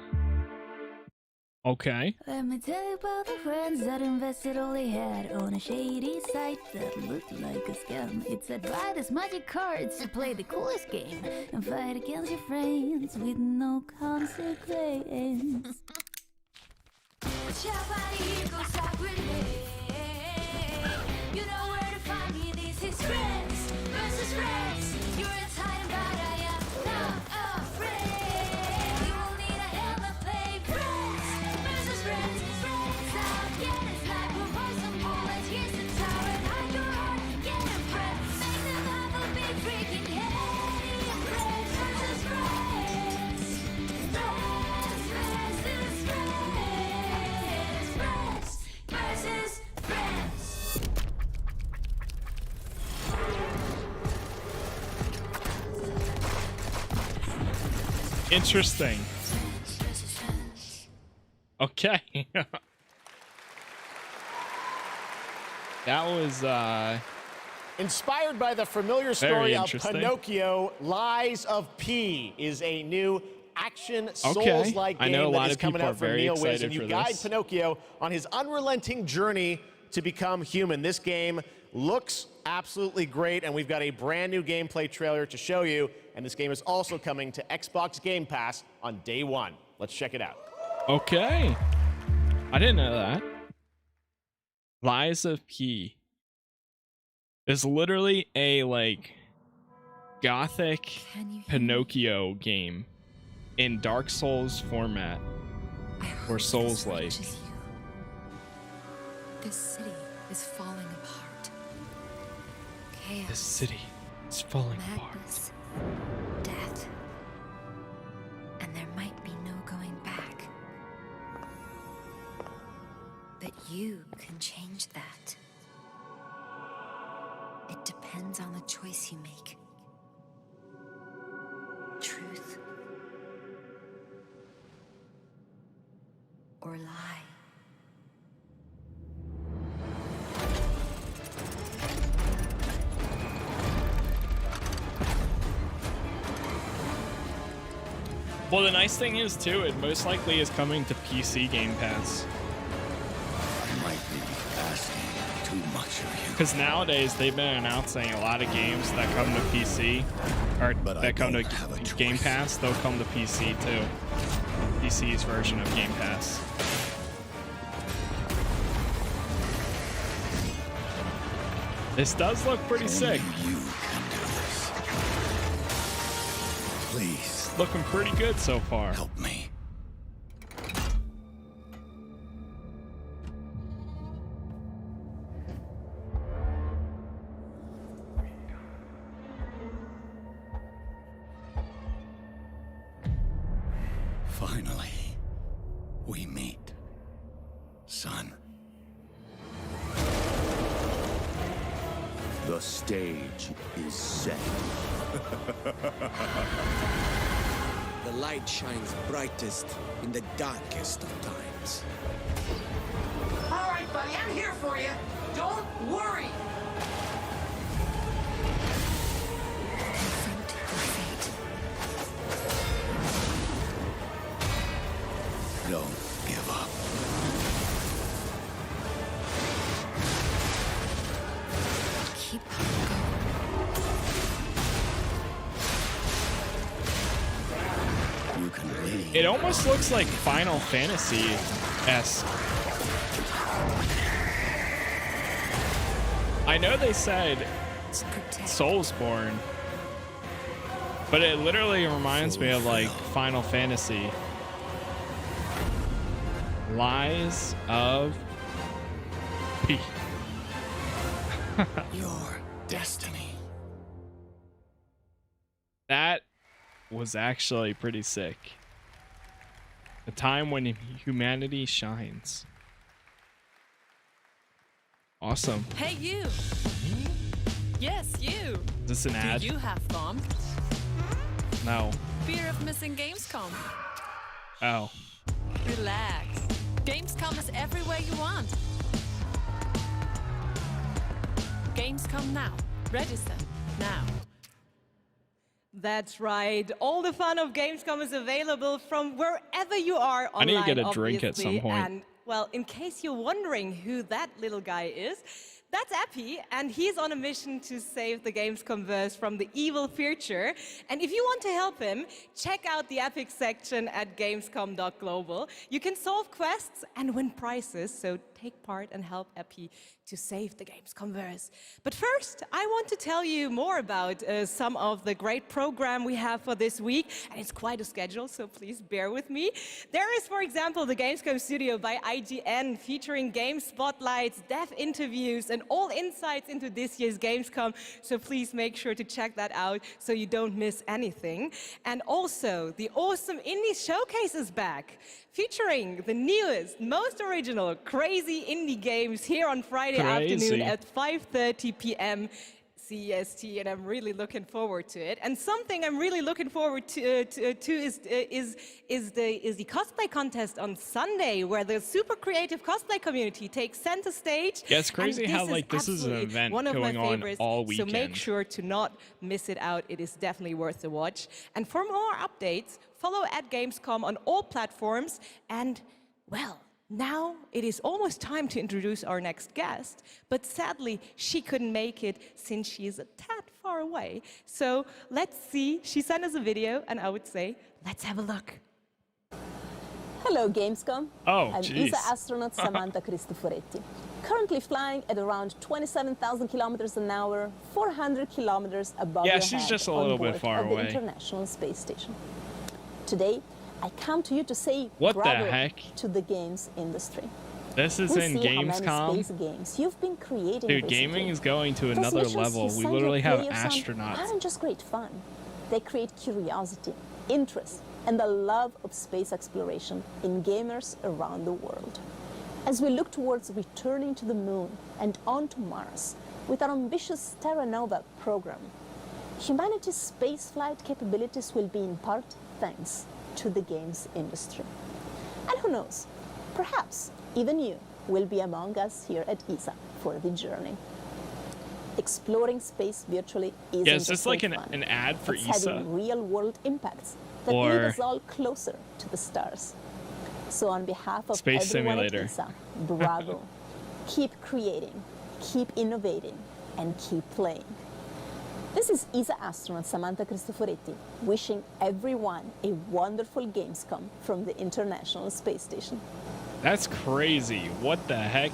Okay. Let me tell you about the friends that invested all they had on a shady site that looked like a scam. It said buy this magic cards to play the coolest game and fight against your friends with no consequence. You know where to find me, this is friends versus friends. You're a time, but I am not afraid. You will need a helmet, play friends versus friends. Friends out, get it like we'll buy some bullets. Here's the tower and hide your heart, get it friends. Make them have a big freaking head. Friends versus friends. Friends versus friends. Friends versus friends. Interesting. Okay. That was Inspired by the familiar story of Pinocchio, Lies of P is a new action Souls-like I know game a that lot is of people coming are out from very NeoWiz, excited and you for guide this. Pinocchio on his unrelenting journey to become human. This game looks absolutely great, and we've got a brand new gameplay trailer to show you, and this game is also coming to Xbox Game Pass on day one. Let's check it out. Okay. I didn't know that. Lies of P is literally a like gothic Pinocchio game in Dark Souls format or Souls-like. This city is falling apart. Chaos. This city is falling Madness, death, and there might be no going back. But you can change that. It depends on the choice you make. Truth or lie. Well, the nice thing is too, it most likely is coming to PC Game Pass. I might be asking too much of you. Because nowadays they've been announcing a lot of games that come to PC, or that come to Game Pass. They'll come to PC too. PC's version of Game Pass. This does look pretty sick. You can do this. Please. Looking pretty good so far. Help me. Finally, we meet, son. The stage is set. The light shines brightest in the darkest of times. All right, buddy, I'm here for you. Don't worry. It almost looks like Final Fantasy-esque. I know they said Soulsborne, but it literally reminds me of like Final Fantasy. Lies of P. Your destiny. That was actually pretty sick. A time when humanity shines. Awesome. Hey, you. Yes, you. Is this an ad? Do you have fun? No. Fear of missing Gamescom? Oh. Relax. Gamescom is everywhere you want. Gamescom now. Register now. That's right. All the fun of Gamescom is available from wherever you are online. I need to get a drink at some point. And, well, in case you're wondering who that little guy is, that's Epi, and he's on a mission to save the Gamescomverse from the evil future. And if you want to help him, check out the Epic section at gamescom.global. You can solve quests and win prizes, so take part and help Epi to save the Gamescomverse. But first, I want to tell you more about some of the great program we have for this week, and it's quite a schedule, so please bear with me. There is, for example, the Gamescom Studio by IGN, featuring game spotlights, dev interviews, and all insights into this year's Gamescom, so please make sure to check that out so you don't miss anything. And also, the awesome Indie Showcase is back, featuring the newest, most original, crazy indie games here on Friday afternoon at 5:30 p.m. CEST, and I'm really looking forward to it. And something I'm really looking forward to is the cosplay contest on Sunday, where the super creative cosplay community takes center stage. Yeah, it's crazy how like this is an event going on all weekend. So make sure to not miss it out. It is definitely worth the watch. And for more updates, follow at Gamescom on all platforms. And well, now it is almost time to introduce our next guest, but sadly she couldn't make it since she is a tad far away. So let's see, she sent us a video, and I would say, let's have a look. Hello Gamescom. Oh, I'm ESA astronaut Samantha Cristoforetti, currently flying at around 27,000 kilometers an hour, 400 kilometers above your she's head just a on little board bit far of the away. International Space Station. Today, I come to you to say What the bravo heck? to the games industry. This is We in see how many Gamescom. space games you've been creating Dude, recently. gaming is going to Those another missions level. you We send literally your have players on astronauts. aren't just great fun. They create curiosity, interest, and the love of space exploration in gamers around the world. As we look towards returning to the moon and onto Mars with our ambitious Terra Nova program, humanity's spaceflight capabilities will be in part thanks to the games industry. And who knows, perhaps even you will be among us here at ESA for the journey. Exploring space virtually isn't Yeah, is this just like great an fun. ad for It's ESA? having real-world impacts that Or lead us all closer to the stars. So on behalf of Space everyone Simulator. at ESA, bravo. Keep creating, keep innovating, and keep playing. This is ESA astronaut Samantha Cristoforetti, wishing everyone a wonderful Gamescom from the International Space Station. That's crazy. What the heck?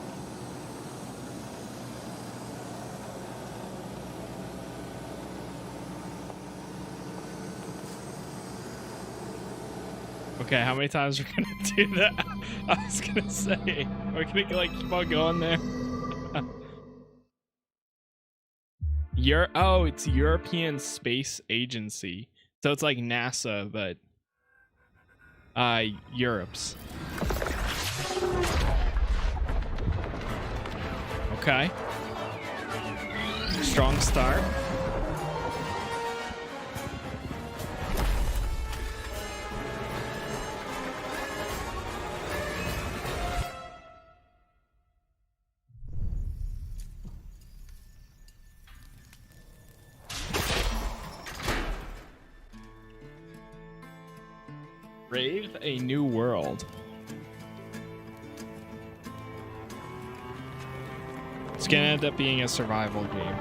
Okay, how many times are we gonna do that? I was gonna say, we're gonna like keep on going there. Oh, it's European Space Agency, so it's like NASA, but Europe's. Okay. Strong start. Brave a new world. It's gonna end up being a survival game.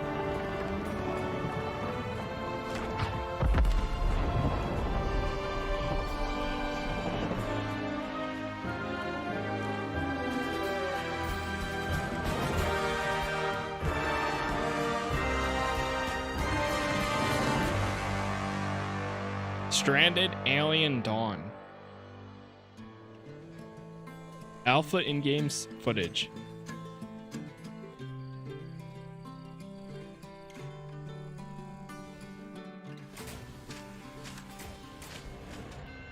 Stranded Alien Dawn. Alpha in-game footage.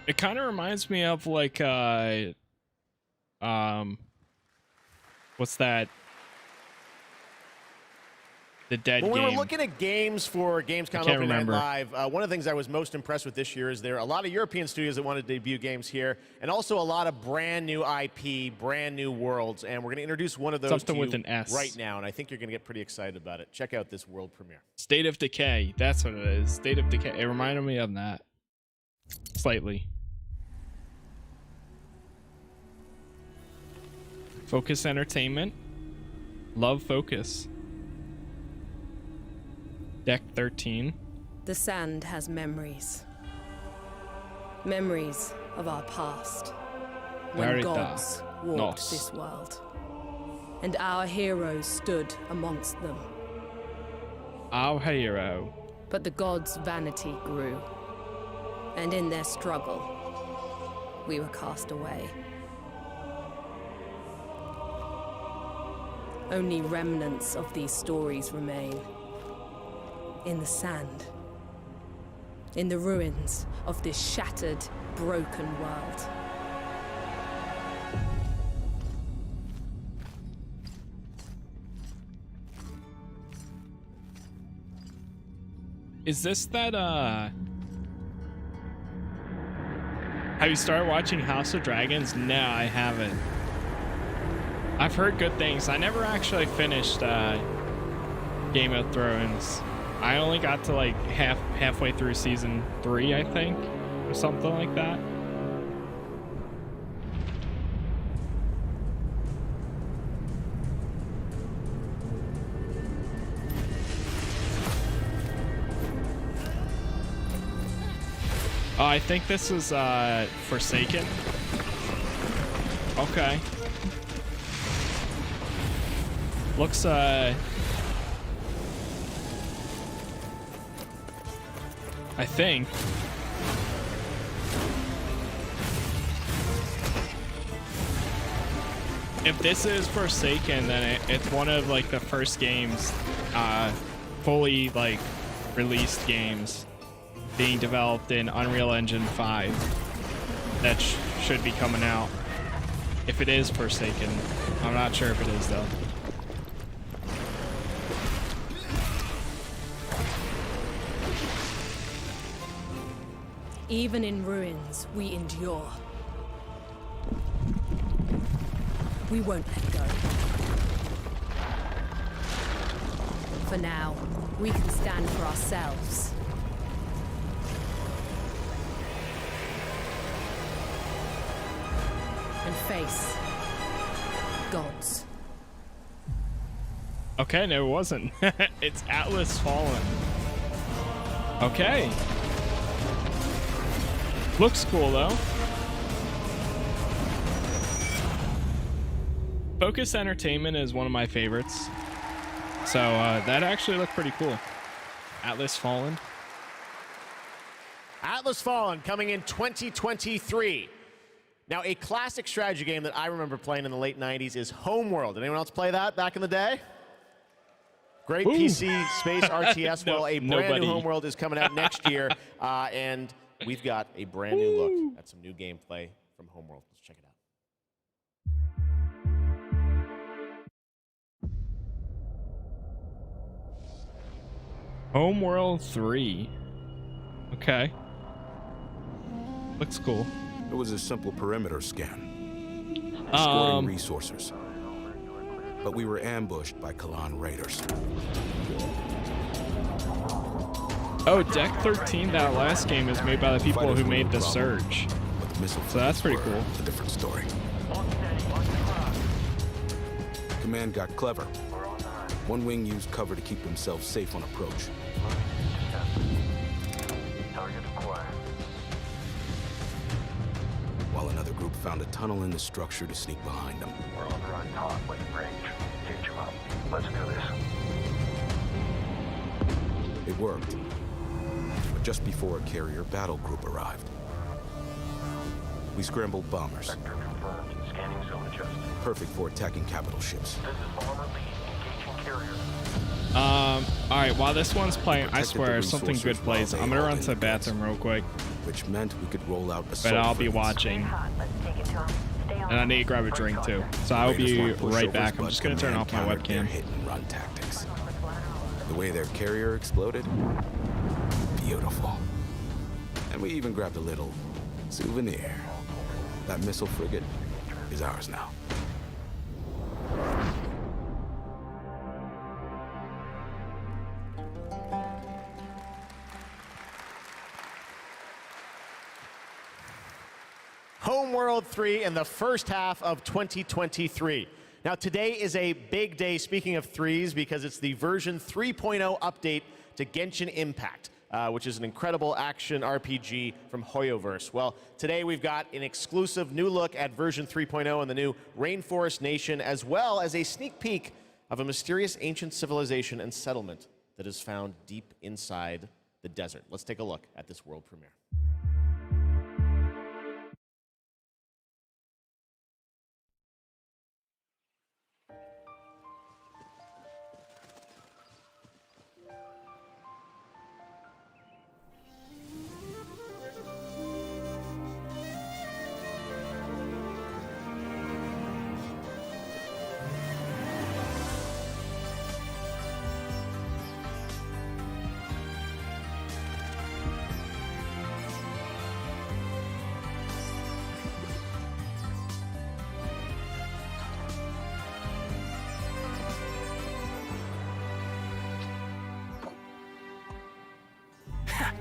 It kind of reminds me of like what's that? The Dead When we game. were looking at games for Gamescom Opening Night Live, one of the things I was most impressed with this year is there are a lot of European studios that want to debut games here, and also a lot of brand new IP, brand new worlds, and we're going to introduce one of those Something to with you an S. right now, and I think you're going to get pretty excited about it. Check out this world premiere. State of Decay. That's what it is. State of Decay. It reminded me of that. Slightly. Focus Entertainment. Love Focus. Deck 13. The sand has memories. Memories of our past. When Verita gods walked nos. this world. And our heroes stood amongst them. Our hero. But the gods' vanity grew. And in their struggle, we were cast away. Only remnants of these stories remain. In the sand. In the ruins of this shattered, broken world. Is this that, Have you started watching House of Dragons? No, I haven't. I've heard good things. I never actually finished, Game of Thrones. I only got to like halfway through season 3, I think, or something like that. Oh, I think this is Forsaken. Okay. Looks I think. If this is Forsaken, then it's one of like the first games, fully like released games being developed in Unreal Engine 5 that should be coming out. If it is Forsaken. I'm not sure if it is though. Even in ruins, we endure. We won't let go. For now, we can stand for ourselves. And face gods. Okay, no, it wasn't. It's Atlas Fallen. Okay. Looks cool though. Focus Entertainment is one of my favorites. So that actually looked pretty cool. Atlas Fallen. Atlas Fallen coming in 2023. Now, a classic strategy game that I remember playing in the late 90s is Homeworld. Did anyone else play that back in the day? Great PC space RTS. Well, a brand new Homeworld is coming out next year, and we've got a brand new look at some new gameplay from Homeworld. Let's check it out. Homeworld 3. Okay. Looks cool. It was a simple perimeter scan. Escorting resources. But we were ambushed by Cologne raiders. Oh, Deck 13, that last game, is made by the people who made The Surge. So that's pretty cool. A different story. Command got clever. One wing used cover to keep themselves safe on approach. While another group found a tunnel in the structure to sneak behind them. We're on the right top with range. Get you up. Let's do this. It worked. But just before a carrier battle group arrived. We scrambled bombers. Sector confirmed. Scanning zone adjusted. Perfect for attacking capital ships. This is Bomber Lead. Engaging carrier. All right, while this one's playing, I Protected swear, the something good resources plays. while I'm they gonna hauled run in to the goods, bathroom real quick, which meant we could roll out but assault I'll be frigates. watching. And I need to grab a drink too. So I will be right back. I'm just gonna turn off my webcam. Hit and run tactics. The way their carrier exploded, beautiful. And we even grabbed a little souvenir. That missile frigate is ours now. Homeworld 3 in the first half of 2023. Now today is a big day, speaking of threes, because it's the version 3.0 update to Genshin Impact, which is an incredible action RPG from Hoyoverse. Well, today we've got an exclusive new look at version 3.0 and the new Rainforest Nation, as well as a sneak peek of a mysterious ancient civilization and settlement that is found deep inside the desert. Let's take a look at this world premiere.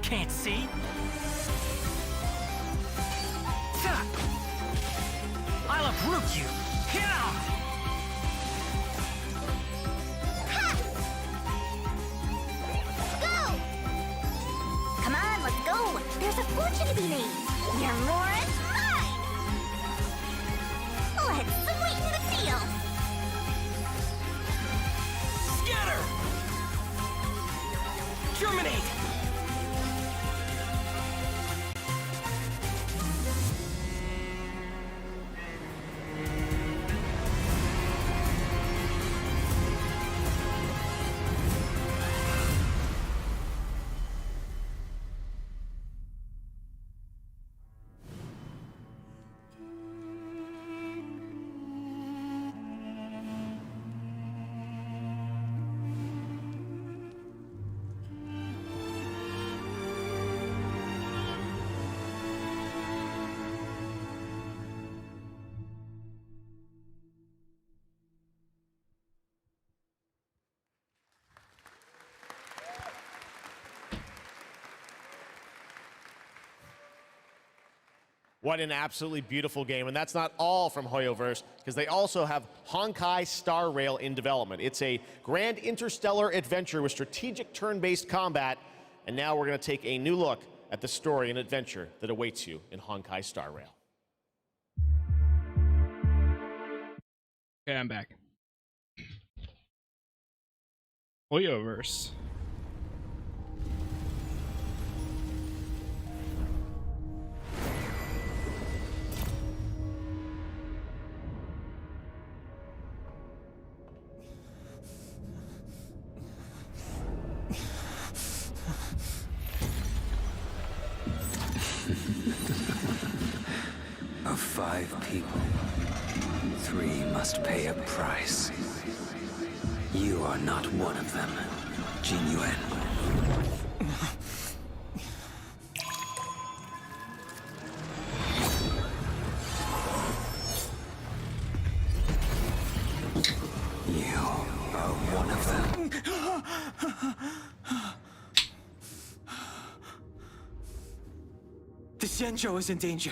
Can't see? I'll uproot you! Go! Come on, let's go! There's a fortune to be made! Your Laura's mine! Let's sweeten the deal! Scatter! Germinate! What an absolutely beautiful game. And that's not all from Hoyoverse, because they also have Honkai Star Rail in development. It's a grand interstellar adventure with strategic turn-based combat. And now we're going to take a new look at the story and adventure that awaits you in Honkai Star Rail. Okay, I'm back. Hoyoverse. Of 5 people, 3 must pay a price. You are not one of them, Jin Yuan. You are one of them. The Xianzhou is in danger.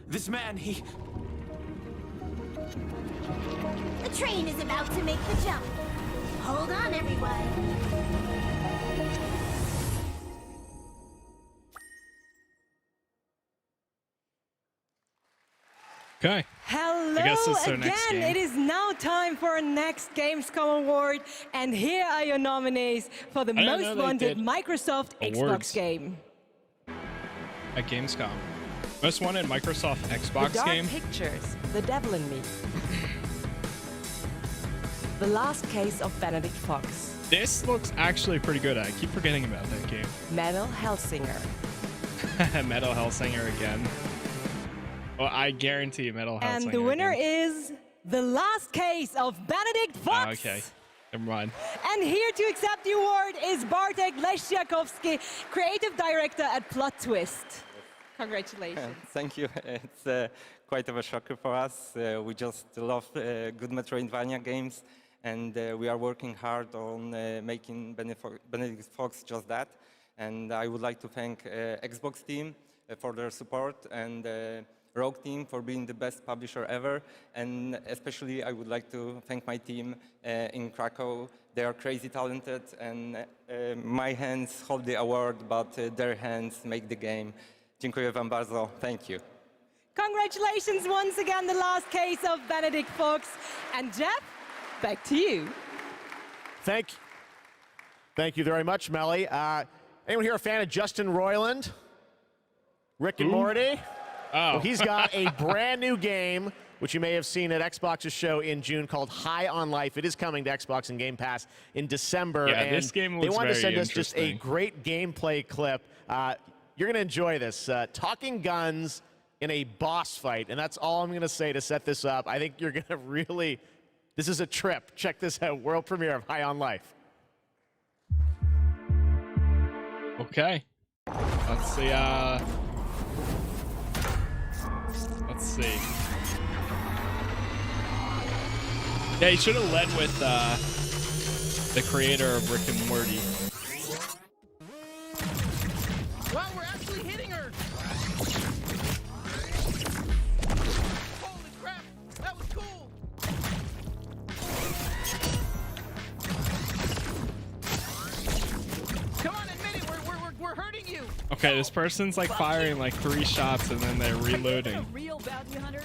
This man, he... The train is about to make the jump. Hold on, everyone. Okay. Hello I guess it's our again. next game. It is now time for our next Gamescom Award, and here are your nominees for the I didn't know most they wanted did Microsoft awards. Xbox game. at Gamescom. Most wanted Microsoft Xbox The Dark game. Pictures, The Devil in Me. The Last Case of Benedict Fox. This looks actually pretty good. I keep forgetting about that game. Metal Hellsinger. Metal Hellsinger again. Well, I guarantee you Metal Hellsinger. And the winner again. is The Last Case of Benedict Fox. Oh, okay. Never mind. And here to accept the award is Bartek Leszczakowski, Creative Director at Plot Twist. Congratulations. Thank you. It's quite of a shocker for us. We just love good Metroidvania games, and we are working hard on making Benedict Fox just that. And I would like to thank Xbox team for their support, and Rogue team for being the best publisher ever. And especially I would like to thank my team in Krakow. They are crazy talented, and my hands hold the award, but their hands make the game. Dziękuję wam bardzo. Thank you. Congratulations once again, The Last Case of Benedict Fox. And Jeff, back to you. Thank you very much, Melly. Anyone here a fan of Justin Roiland? Rick and Morty? Oh. Well, he's got a brand new game, which you may have seen at Xbox's show in June, called High on Life. It is coming to Xbox and Game Pass in December. Yeah, and this game they looks wanted to very send us just a interesting. great gameplay clip. You're going to enjoy this. Talking guns in a boss fight, and that's all I'm going to say to set this up. I think you're going to really, this is a trip. Check this out, world premiere of High on Life. Okay. Let's see. Let's see. Yeah, he should have led with the creator of Rick and Morty. Wow, we're actually hitting her! Holy crap! That was cool! Come on, admit it, we're hurting you! Okay, this person's like firing like 3 shots and then they're reloading. Real bounty hunter?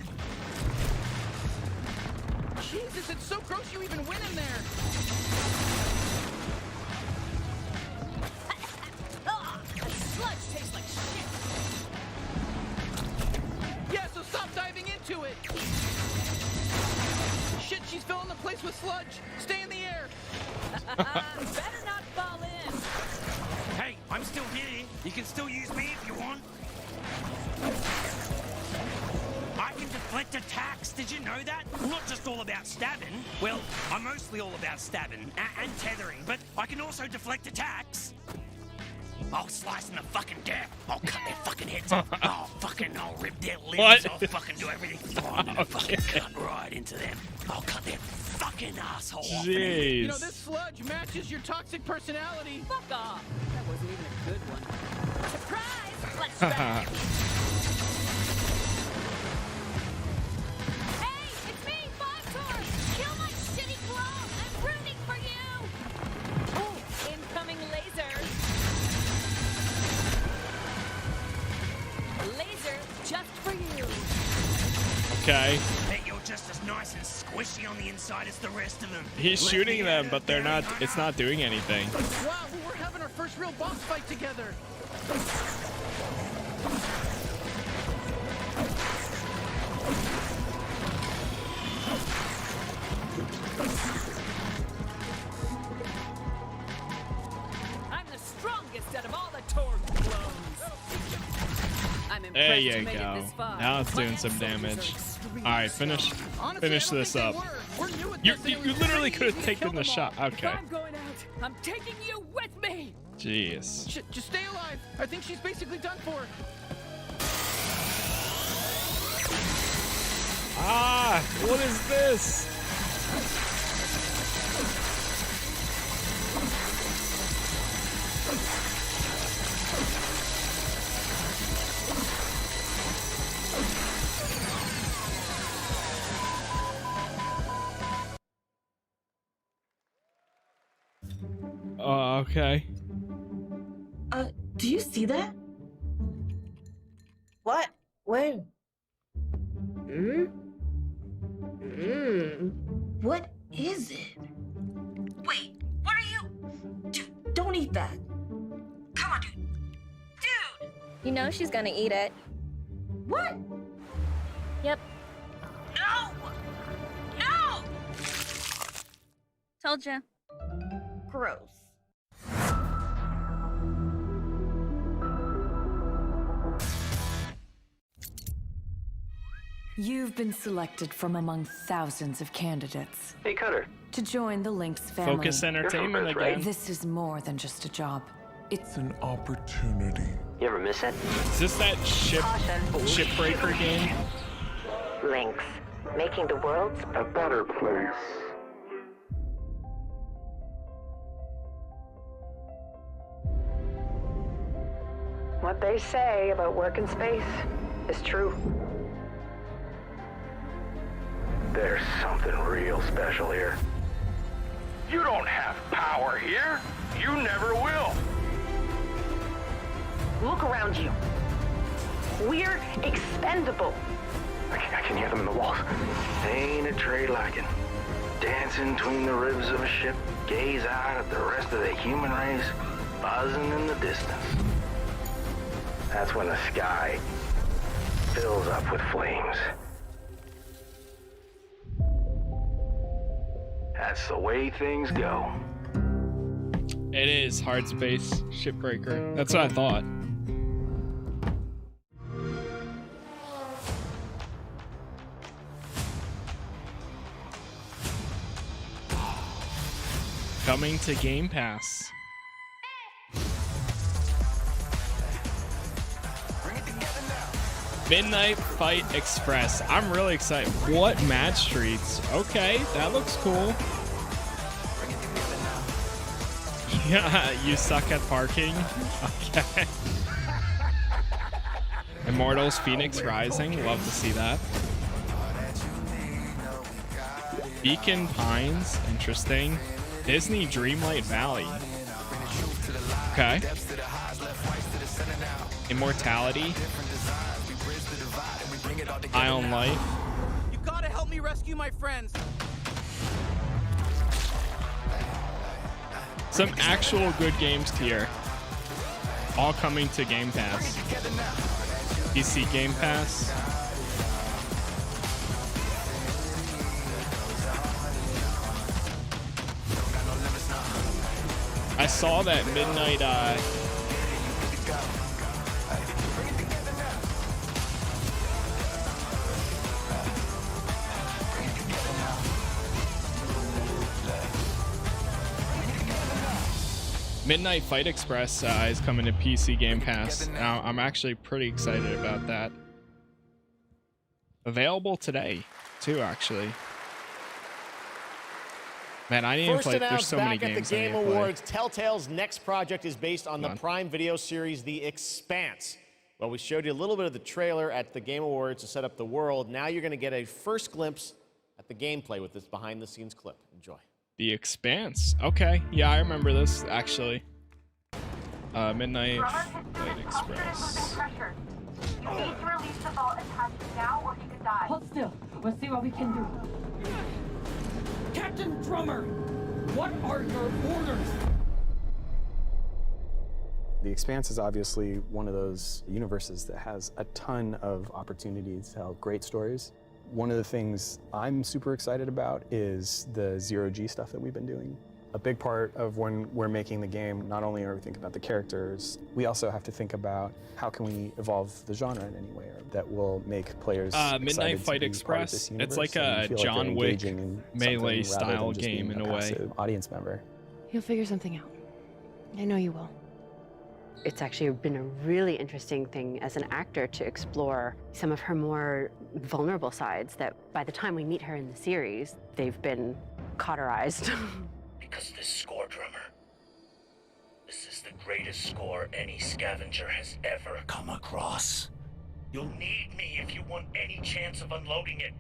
Jesus, it's so gross you even went in there! Sludge tastes like shit. Yeah, so stop diving into it! Shit, she's filling the place with sludge! Stay in the air! Better not fall in. Hey, I'm still here. You can still use me if you want. I can deflect attacks. Did you know that? I'm not just all about stabbing. Well, I'm mostly all about stabbing and tethering, but I can also deflect attacks. I'll slice them to fucking death. I'll cut their fucking heads off. I'll rip their limbs. What? I'll fucking do everything. Oh, I'm gonna fucking cut right into them. I'll cut their fucking asshole off. Jeez. You know, this sludge matches your toxic personality. Fuck off. That wasn't even a good one. Surprise! Let's try. Hey, it's me, Five-Tor! Kill my shitty clone! I'm rooting for you! Oh, incoming laser! Laser just for you. Okay. Bet you're just as nice and squishy on the inside as the rest of them. He's Let shooting me them, out but they're not. It's not doing anything. Wow, we're having our first real boss fight together. I'm the strongest out of all the Torg clones. I'm impressed There you you made it go. this far. Now it's doing My some soldiers are damage. extremely All right, finish strong. this up. You literally could have taken the shot. Okay. If I'm going out, I'm taking you with me. Jeez. Just stay alive. I think she's basically done for. Ah, what is this? Okay. Do you see that? What? When? What is it? Wait, what are you? Dude, don't eat that. Come on, dude. Dude! You know she's gonna eat it. What? Yep. No! No! Told ya. Gross. You've been selected from among thousands of candidates Hey, Cutter. to join the Lynx family. Focus Entertainment You're from Perth, right? again. This is more than just a job. It's an opportunity. You ever miss it? Is this that shipbreaker game? Lynx, making the world A better place. What they say about work in space is true. There's something real special here. You don't have power here. You never will. Look around you. We're expendable. I can hear them in the walls. Ain't a trade like it. Dancing between the ribs of a ship, gaze out at the rest of the human race, buzzing in the distance. That's when the sky fills up with flames. That's the way things go. It is hard space shipbreaker. That's what I thought. Coming to Game Pass. Midnight Fight Express. I'm really excited. What match streets? Okay, that looks cool. Yeah, you suck at parking. Okay. Immortals Phoenix Rising. Love to see that. Beacon Pines. Interesting. Disney Dreamlight Valley. Okay. Immortality. Ion Light. You gotta help me rescue my friends. Some actual good games here. All coming to Game Pass. PC Game Pass. I saw that Midnight Midnight Fight Express is coming to PC Game Pass. Now, I'm actually pretty excited about that. Available today, too, actually. Man, I didn't even play. There's so many games. Back at the Game Awards, Telltale's next project is based on the Prime Video series The Expanse. Well, we showed you a little bit of the trailer at the Game Awards to set up the world. Now you're going to get a first glimpse at the gameplay with this behind-the-scenes clip. Enjoy. The Expanse. Okay, yeah, I remember this actually. Midnight Fight Express. You need to release the vault attachment now or you can die. Hold still. We'll see what we can do. Captain Drummer, what are your orders? The Expanse is obviously one of those universes that has a ton of opportunities to tell great stories. One of the things I'm super excited about is the zero-G stuff that we've been doing. A big part of when we're making the game, not only are we thinking about the characters, we also have to think about how can we evolve the genre in any way that will make players Midnight Fight Express. It's like a John Wick melee style game in a way. Audience member. You'll figure something out. I know you will. It's actually been a really interesting thing as an actor to explore some of her more vulnerable sides that by the time we meet her in the series, they've been cauterized. Because this score, Drummer, this is the greatest score any scavenger has ever come across. You'll need me if you want any chance of unloading it.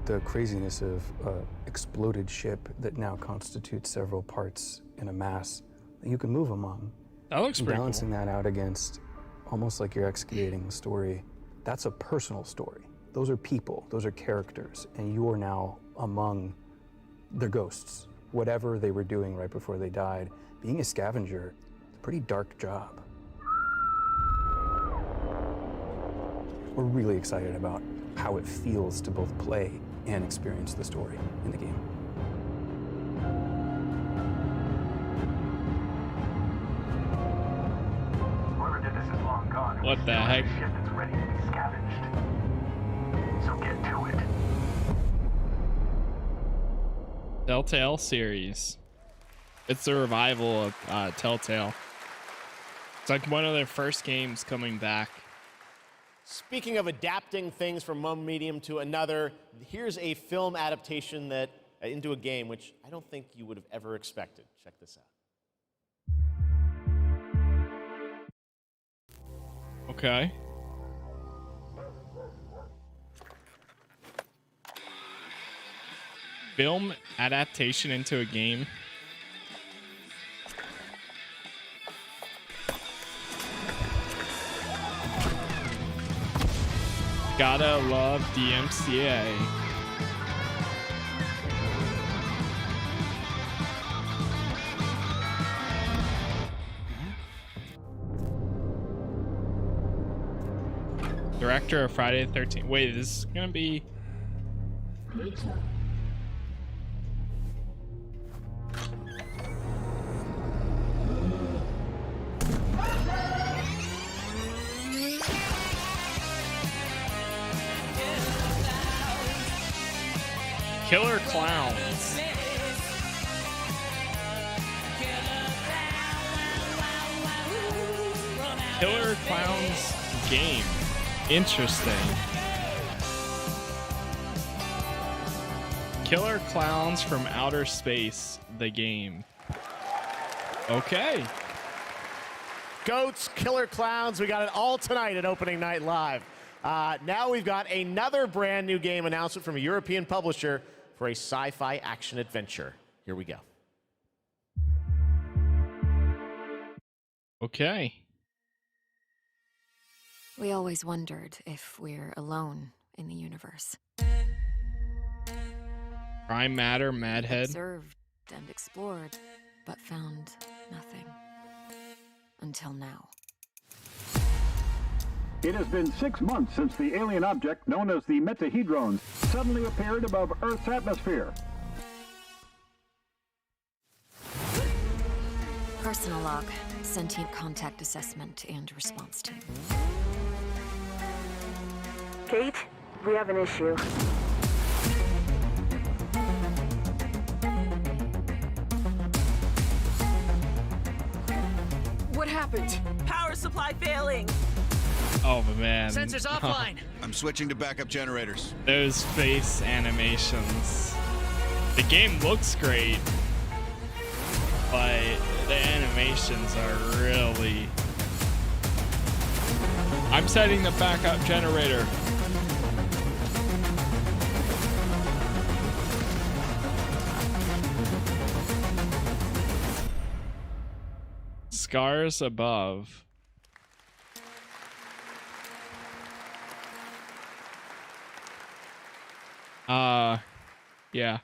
The craziness of an exploded ship that now constitutes several parts in a mass that you can move among. That looks pretty Balancing that out against almost like you're excavating a story. That's a personal story. Those are people, those are characters, and you are now among their ghosts. whatever they were doing right before they died, being a scavenger, it's a pretty dark job. We're really excited about how it feels to both play and experience the story in the game. Whoever did this is long gone. What the heck? Ship that's ready to be scavenged. So get to it. Telltale series. It's the revival of Telltale. It's like one of their first games coming back. Speaking of adapting things from one medium to another, here's a film adaptation that into a game, which I don't think you would have ever expected. Check this out. Okay. Film adaptation into a game. Gotta love DMCA. Director of Friday the 13th. Wait, this is gonna be... Killer Clowns. Killer Clowns game. Interesting. Killer Clowns from Outer Space, the game. Okay. Goats, Killer Clowns, we got it all tonight at Opening Night Live. Now we've got another brand new game announcement from a European publisher for a sci-fi action adventure. Here we go. Okay. We always wondered if we're alone in the universe. Prime Matter, Madhead. Observed and explored, but found nothing. Until now. It has been 6 months since the alien object known as the Metahedron suddenly appeared above Earth's atmosphere. Personal log, sentient contact assessment and response team. Kate, we have an issue. What happened? Power supply failing. Oh man. Sensors offline. I'm switching to backup generators. Those face animations. The game looks great, but the animations are really... I'm setting the backup generator. Scars above. Yeah.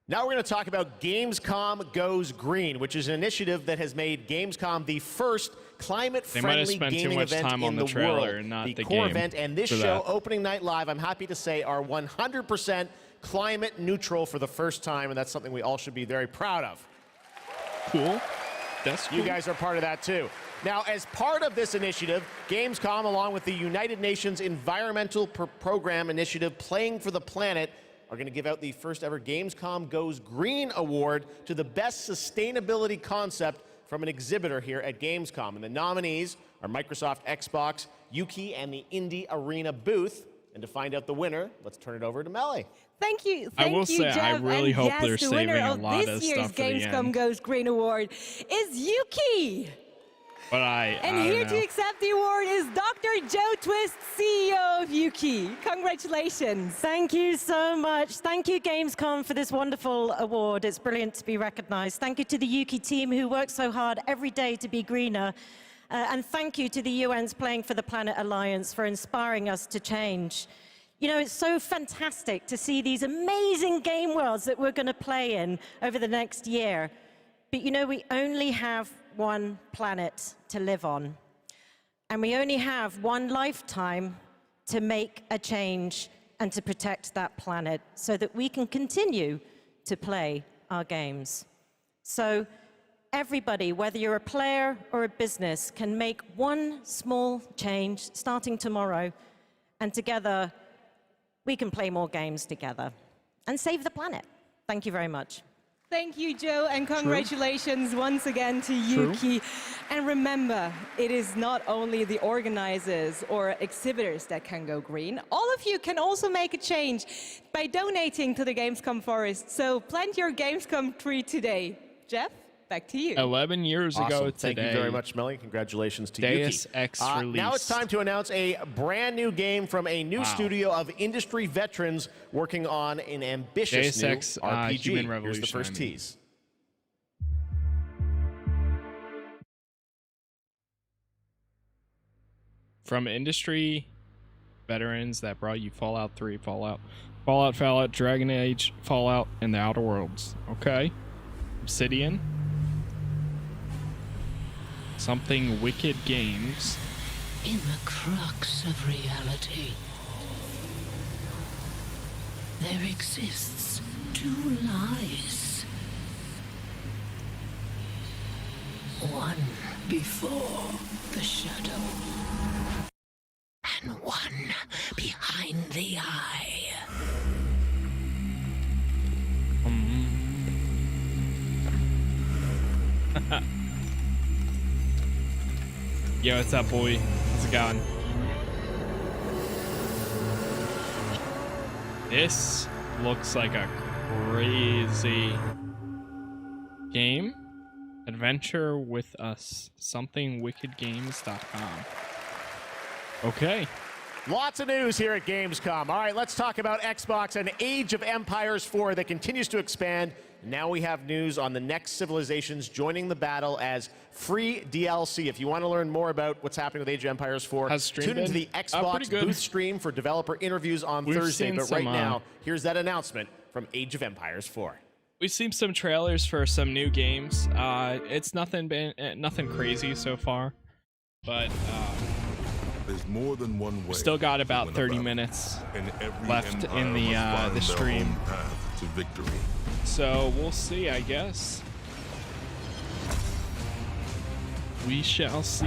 Now we're going to talk about Gamescom Goes Green, which is an initiative that has made Gamescom the first climate-friendly gaming event in the world. The core event and this show, Opening Night Live, I'm happy to say, are 100% climate neutral for the first time, and that's something we all should be very proud of. Cool. That's cool. You guys are part of that too. Now, as part of this initiative, Gamescom, along with the United Nations Environmental Program Initiative Playing for the Planet, are going to give out the first ever Gamescom Goes Green Award to the best sustainability concept from an exhibitor here at Gamescom. And the nominees are Microsoft, Xbox, Yuki, and the Indie Arena booth. And to find out the winner, let's turn it over to Melly. Thank you, I will say, Geoff. I really hope yes, they're the winner saving a of lot this of year's stuff for the Gamescom end. Goes Green Award is Yuki. But And here to accept the award is Dr. Joe Twist, CEO of Yuki. Congratulations. Thank you so much. Thank you, Gamescom, for this wonderful award. It's brilliant to be recognized. Thank you to the Yuki team who work so hard every day to be greener. And thank you to the UN's Playing for the Planet Alliance for inspiring us to change. You know, it's so fantastic to see these amazing game worlds that we're going to play in over the next year. But you know, we only have one planet to live on. And we only have one lifetime to make a change and to protect that planet so that we can continue to play our games. So everybody, whether you're a player or a business, can make one small change starting tomorrow, and together we can play more games together and save the planet. Thank you very much. Thank you, Joe, and congratulations once again to Yuki. And remember, it is not only the organizers or exhibitors that can go green. All of you can also make a change by donating to the Gamescom Forest. So plant your Gamescom tree today. Jeff, back to you. 11 years ago today. Thank you very much, Melly. Congratulations to Deus Yuki. Ex released. Now it's time to announce a brand new game from a new studio of industry veterans working on an ambitious Deus new Ex, RPG. Human Here's Revolution, the first tease. From industry veterans that brought you Fallout 3, Fallout, Dragon Age, Fallout, and the Outer Worlds. Okay. Obsidian. Something Wicked Games. In the crux of reality, there exists two lies. One before the shadow, and one behind the eye. Yo, what's up, boy? How's it going? This looks like a crazy game. Adventure with us. Somethingwickedgames.com. Okay. Lots of news here at Gamescom. All right, let's talk about Xbox and Age of Empires 4 that continues to expand. Now we have news on the next civilizations joining the battle as free DLC. If you want to learn more about what's happening with Age of Empires 4, tune into the Xbox booth stream for developer interviews on Thursday. But right now, here's that announcement from Age of Empires 4. We've seen some trailers for some new games. It's nothing crazy so far, but there's more than one way. Still got about 30 minutes left in the stream. To victory. So we'll see, I guess. We shall see.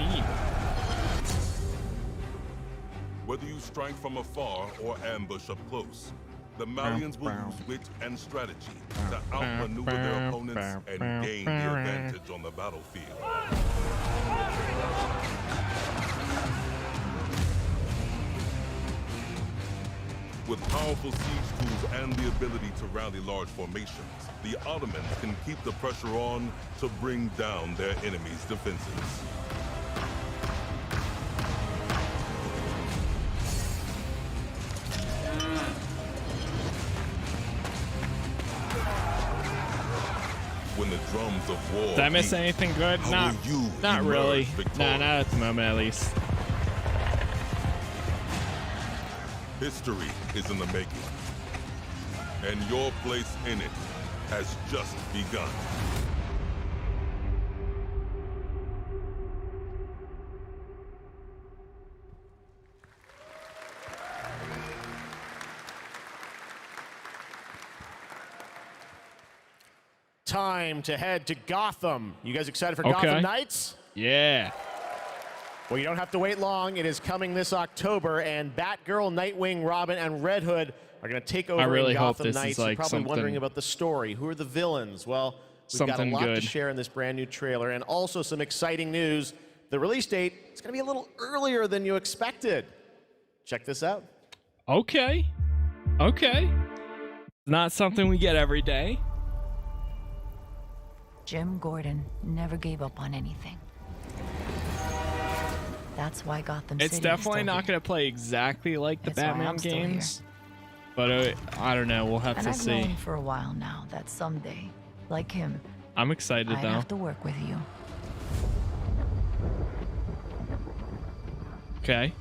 Whether you strike from afar or ambush up close, the Malians will use wit and strategy to outmaneuver their opponents and gain the advantage on the battlefield. With powerful siege tools and the ability to rally large formations, the Ottomans can keep the pressure on to bring down their enemies' defenses. When the drums of war Did I miss anything good? Not really. Nah, not at the moment, at least. History is in the making, and your place in it has just begun. Time to head to Gotham. You guys excited for Gotham Knights? Yeah. Well, you don't have to wait long. It is coming this October, and Batgirl, Nightwing, Robin, and Red Hood are going to take over in Gotham Knights. You're probably wondering about the story. Who are the villains? Well, we've got a lot to share in this brand new trailer, and also some exciting news. The release date is going to be a little earlier than you expected. Check this out. Okay. Not something we get every day. Jim Gordon never gave up on anything. That's why Gotham City. It's definitely not going to play exactly like the Batman games, but I don't know. We'll have to see. I've known for a while now that someday, like him, I'm excited though. I have to work with you. Okay.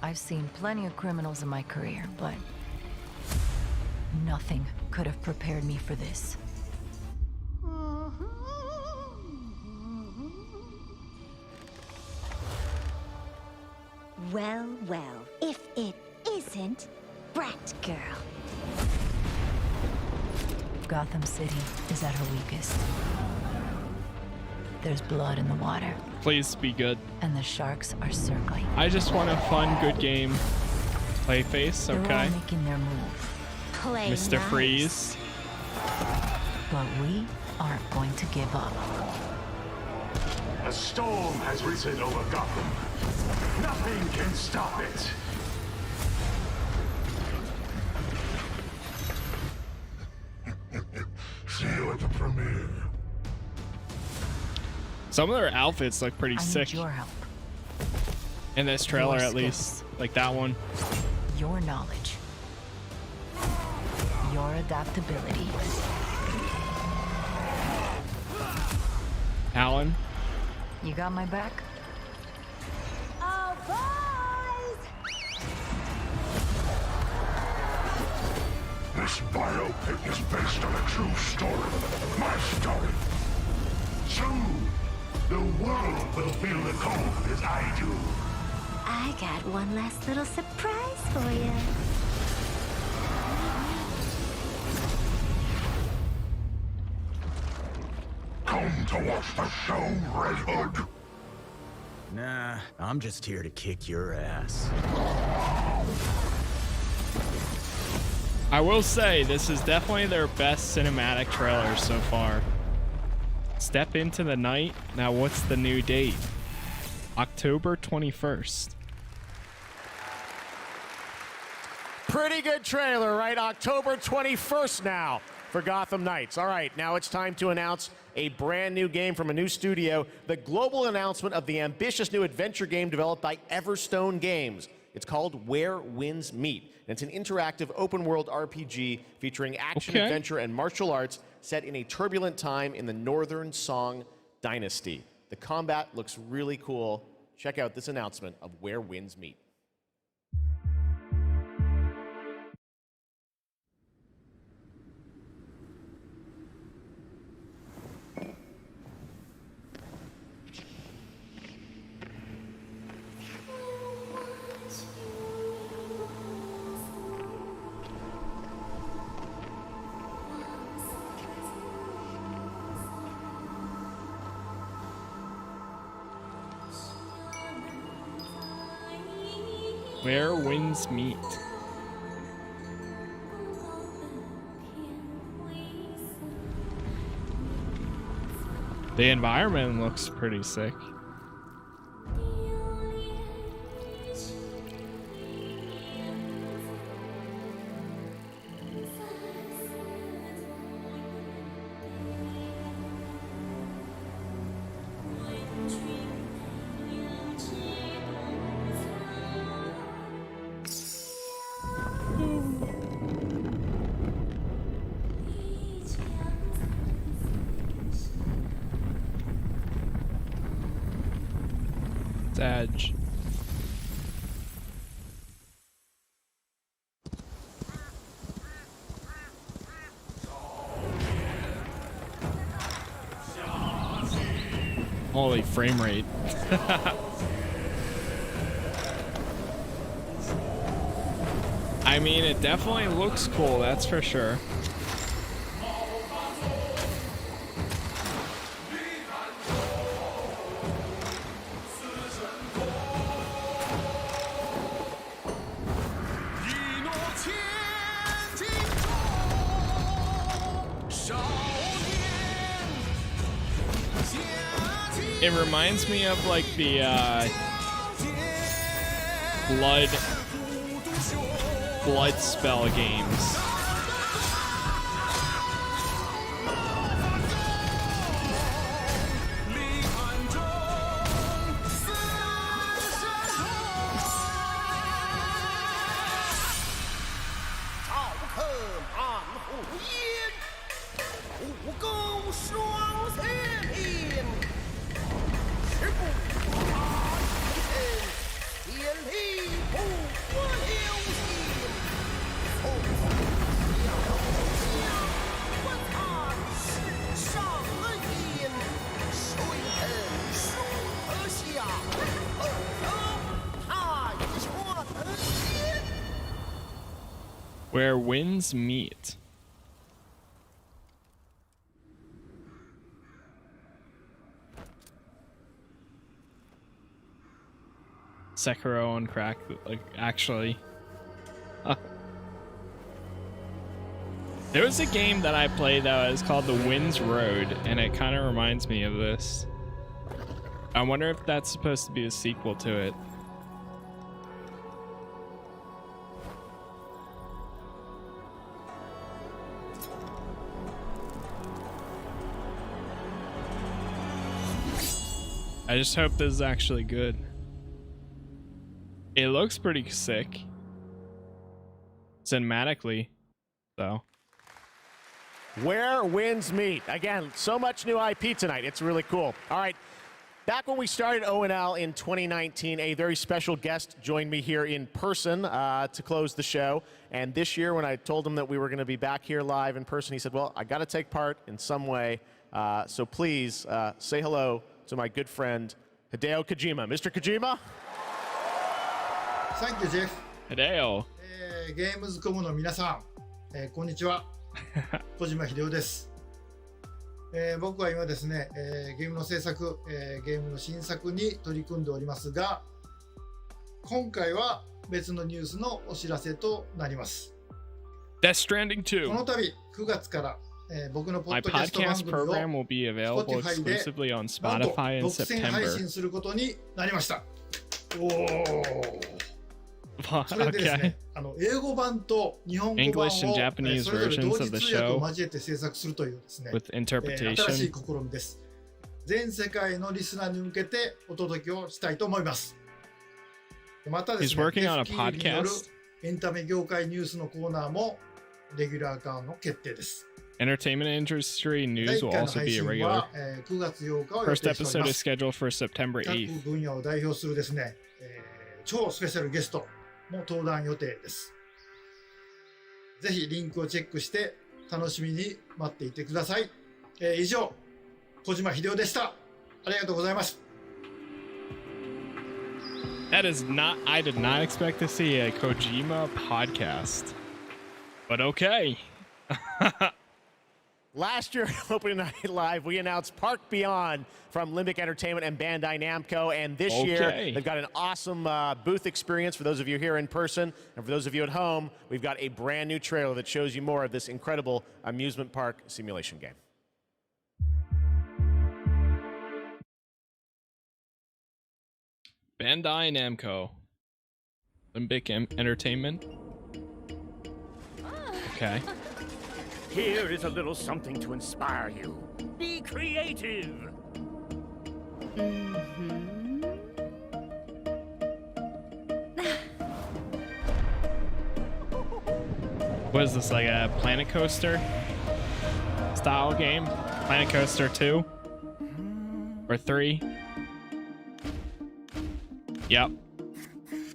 I've seen plenty of criminals in my career, but nothing could have prepared me for this. Well, well, if it isn't Brat Girl. Gotham City is at her weakest. There's blood in the water. Please be good. And the sharks are circling. I just want a fun, good game. Play face, They're okay. all making their move. Play Mr. nice. Freeze. But we aren't going to give up. A storm has risen over Gotham. Nothing can stop it. See you at the premiere. Some of their outfits look pretty I sick. need your help. In this trailer, Your at least. Like that one. Your knowledge. Your adaptability. Alan. You got my back? Oh, boys! This biopic is based on a true story. My story. Soon, the world will feel the cold as I do. I got one last little surprise for you. Come to watch the show, Red Hood. Nah, I'm just here to kick your ass. I will say, this is definitely their best cinematic trailer so far. Step into the night. Now, what's the new date? October 21st. Pretty good trailer, right? October 21st now for Gotham Knights. All right, now it's time to announce a brand new game from a new studio, the global announcement of the ambitious new adventure game developed by Everstone Games. It's called Where Winds Meet, and it's an interactive open-world RPG featuring action, adventure, and martial arts set in a turbulent time in the Northern Song Dynasty. The combat looks really cool. Check out this announcement of Where Winds Meet. Where Winds Meet. The environment looks pretty sick. Edge. Holy frame rate. I mean, it definitely looks cool, that's for sure. It reminds me of like the blood spell games. Where winds meet. Sekiro on crack, like, actually. There was a game that I played that was called The Wind's Road, and it kind of reminds me of this. I wonder if that's supposed to be a sequel to it. I just hope this is actually good. It looks pretty sick. Cinematically, though. Where winds meet. Again, so much new IP tonight. It's really cool. All right. Back when we started ONL in 2019, a very special guest joined me here in person to close the show. And this year, when I told him that we were going to be back here live in person, he said, well, I got to take part in some way. So please say hello to my good friend, Hideo Kojima. Mr. Kojima? Thank you, Jeff. Hideo. ゲームズコムの皆さん、こんにちは。小島秀夫です。僕は今ですね、ゲームの制作、ゲームの新作に取り組んでおりますが、今回は別のニュースのお知らせとなります。Death Stranding 2. この度9月から、僕のポッ My ドキャスト番 podcast 組 program を will be available Spotify で exclusively on なんと Spotify in 独占配 September. 信することになりました。おー。それでです Okay. ね、英語版と日本語版を English and Japanese それぞれ versions 同 of 時 the 通訳 show を交えて制作するというですね、 with 新しい interpretation. 試みです。全世界のリスナーに向けてお届けをしたいと思います。またですね、 He's working on a ジェフ・キーリーによる podcast. エンタメ業界ニュースのコーナーもレギュラー化の決定です。 Entertainment industry 第 news 1 will 回の also 配 be a 信 regular. は9月8日を予 First 定しており episode ま is す。 scheduled for September 各 8th. 分野を代表するですね、超スペシャルゲストも登壇予定です。ぜひリンクをチェックして楽しみに待っていてください。以上、小島秀夫でした。ありがとうございます。That is not, I did not expect to see a Kojima podcast. But okay. Last year, Opening Night Live, we announced Park Beyond from Limbic Entertainment and Bandai Namco. And this year, they've got an awesome booth experience for those of you here in person. And for those of you at home, we've got a brand new trailer that shows you more of this incredible amusement park simulation game. Bandai Namco. Limbic Entertainment. Okay. Here is a little something to inspire you. Be creative. What is this, like a Planet Coaster style game? Planet Coaster 2? Or 3? Yep.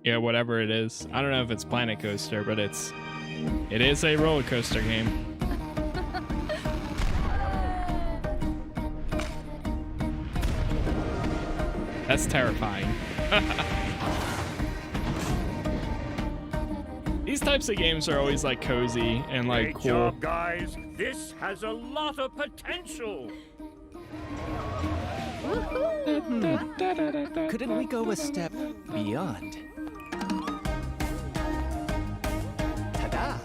Yeah, whatever it is. I don't know if it's Planet Coaster, but it is a roller coaster game. That's terrifying. These types of games are always like cozy and like Great cool. job, guys. This has a lot of potential. Couldn't we go a step beyond? Ta-da!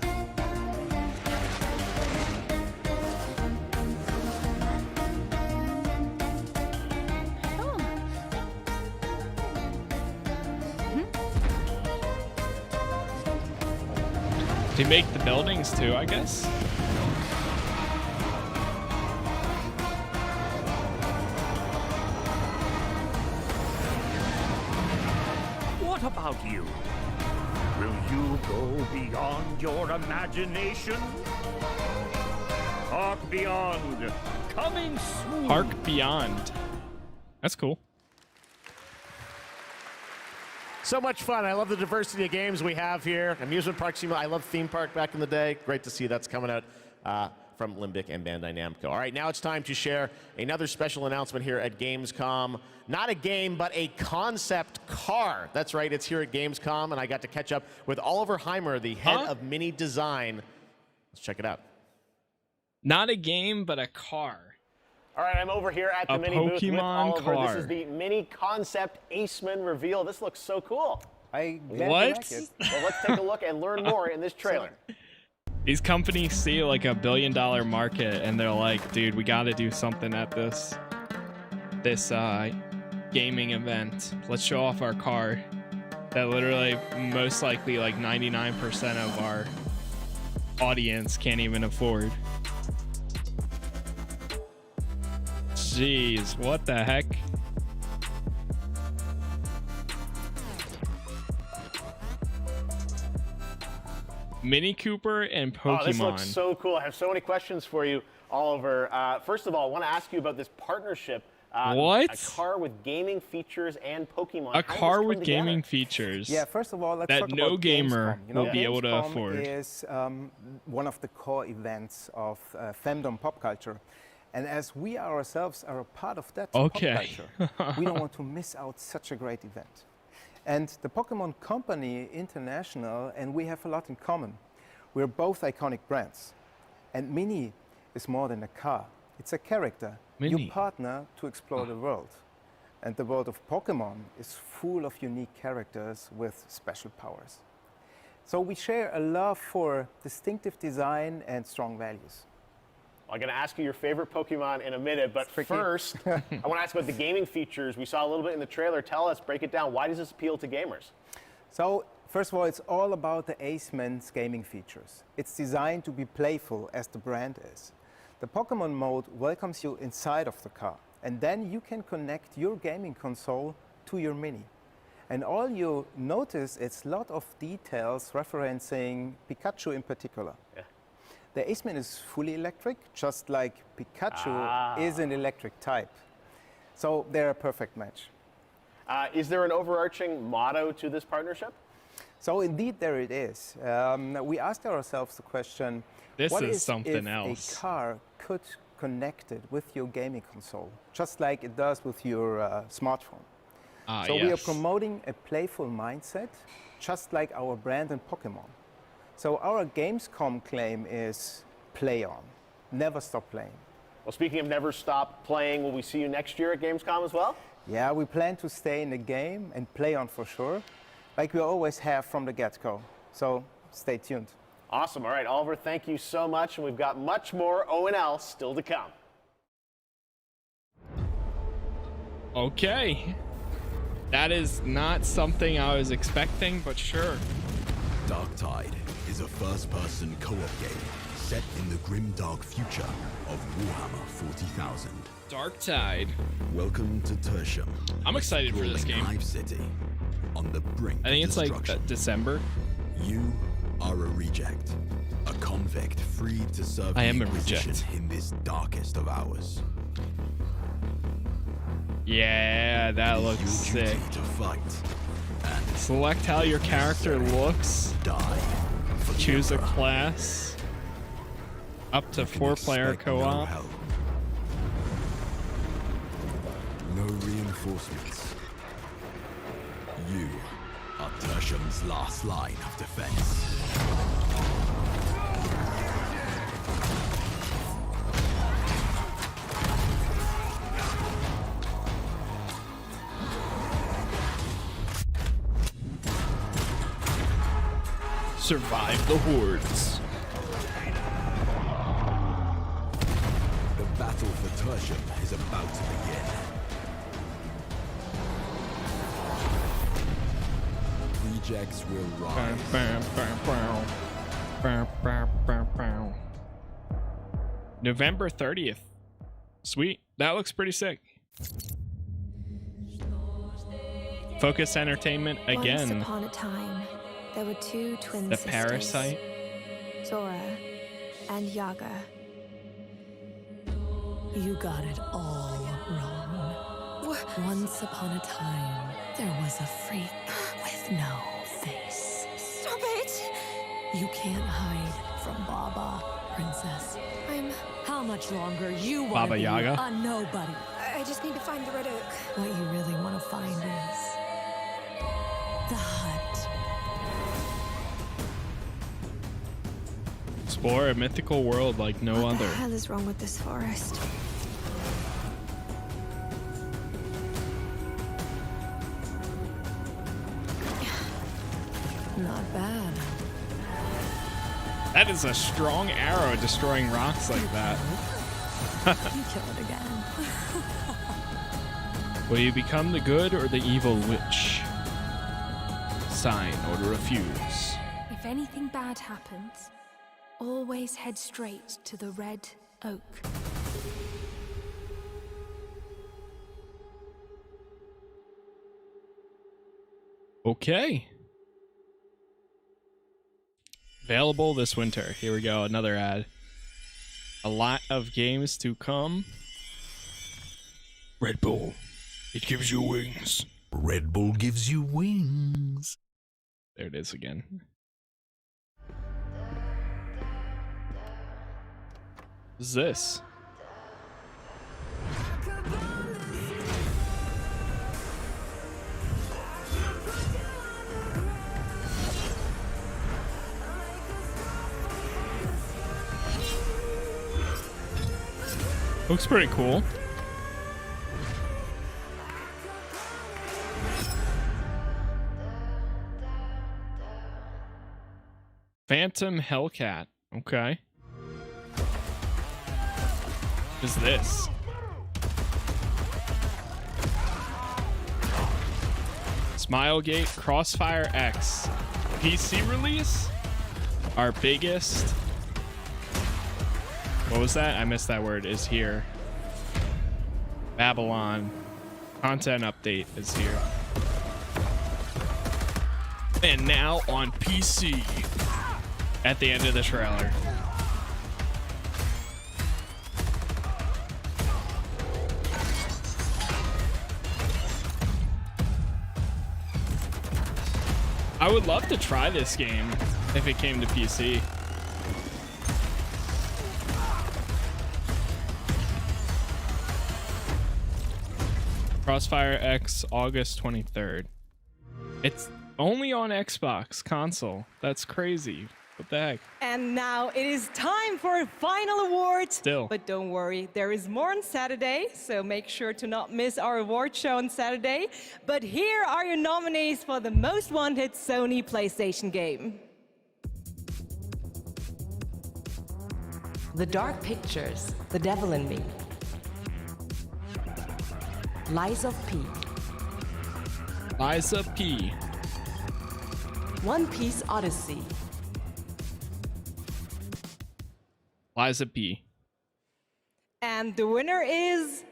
They make the buildings too, I guess. What about you? Will you go beyond your imagination? Park Beyond, coming soon. Park Beyond. That's cool. So much fun. I love the diversity of games we have here. Amusement park simulator. I love theme park back in the day. Great to see that's coming out. from Limbic and Bandai Namco. All right, now it's time to share another special announcement here at Gamescom. Not a game, but a concept car. That's right, it's here at Gamescom, and I got to catch up with Oliver Heimer, the head of Mini Design. Let's check it out. Not a game, but a car. All right, I'm over here at the Mini booth with Oliver. car. This is the Mini Concept Aceman reveal. This looks so cool. What? Well, let's take a look and learn more in this trailer. These companies see like $1 billion market, and they're like, dude, we got to do something at this gaming event. Let's show off our car that literally most likely like 99% of our audience can't even afford. Jeez, what the heck? Mini Cooper and Pokemon. Oh, this looks so cool. I have so many questions for you, Oliver. First of all, I want to ask you about this partnership. What? A car with gaming features and Pokemon. A car with gaming features. Yeah, first of all, let's that talk no about gamer Gamescom. will be able to afford. Is one of the core events of fandom pop culture. And as we ourselves are a part of that pop culture, we don't want to miss out such a great event. And the Pokemon Company International and we have a lot in common. We're both iconic brands. And Mini is more than a car. It's a character. Mini. You partner to explore the world. And the world of Pokemon is full of unique characters with special powers. So we share a love for distinctive design and strong values. I'm going to ask you your favorite Pokemon in a minute, but first, I want to ask about the gaming features. We saw a little bit in the trailer. Tell us, break it down. Why does this appeal to gamers? So, first of all, it's all about the Aceman's gaming features. It's designed to be playful, as the brand is. The Pokemon mode welcomes you inside of the car, and then you can connect your gaming console to your Mini. And all you notice is a lot of details referencing Pikachu in particular. Yeah. The Aceman is fully electric, just like Pikachu is an electric type. So they're a perfect match. Is there an overarching motto to this partnership? So indeed there it is. We asked ourselves the question, what is something else? A car could connect it with your gaming console, just like it does with your smartphone. So we are promoting a playful mindset, just like our brand in Pokemon. So our Gamescom claim is play on, never stop playing. Well, speaking of never stop playing, will we see you next year at Gamescom as well? Yeah, we plan to stay in the game and play on for sure, like we always have from the get-go. So stay tuned. Awesome. All right, Oliver, thank you so much. And we've got much more O&L still to come. Okay. That is not something I was expecting, but sure. Darktide is a first-person co-op game set in the grim-dark future of Warhammer 40,000. Darktide. Welcome to Tertium. I'm excited for this game. Hive City, on the brink I think of it's like December. You are a reject, a convict freed to serve the Inquisition in this darkest of hours. Yeah, that looks sick. To fight. Select how your character looks. Choose a class. Up to 4-player co-op. No reinforcements. You are Tertium's last line of defense. Survive the hordes. The battle for Tertium is about to begin. Rejects will rise. November 30th. Sweet. That looks pretty sick. Focus Entertainment again. Once upon a time, there were two twin sisters. The Parasite. Zora and Yaga. You got it all wrong. Once upon a time, there was a freak with no face. Stop it! You can't hide from Baba, princess. How much longer you want Baba to be Yaga? a nobody? I just need to find the red oak. What you really want to find is the hut. Explore a mythical world like no What other. the hell is wrong with this forest? Not bad. That is a strong arrow destroying rocks like that. You kill it again. Will you become the good or the evil witch? Sign or to refuse. If anything bad happens, always head straight to the red oak. Okay. Available this winter. Here we go, another ad. A lot of games to come. Red Bull, it gives you wings. Red Bull gives you wings. There it is again. What is this? Looks pretty cool. Phantom Hellcat. Okay. What is this? Smilegate Crossfire X. PC release? Our biggest. What was that? I missed that word. Is here. Babylon. Content update is here. And now on PC. At the end of the trailer. I would love to try this game if it came to PC. Crossfire X, August 23rd. It's only on Xbox console. That's crazy. What the heck? And now it is time for a final award. Still. But don't worry, there is more on Saturday, so make sure to not miss our award show on Saturday. But here are your nominees for the most wanted Sony PlayStation game. The Dark Pictures, The Devil in Me. Lies of P. Lies of P. One Piece Odyssey. Lies of P. And the winner is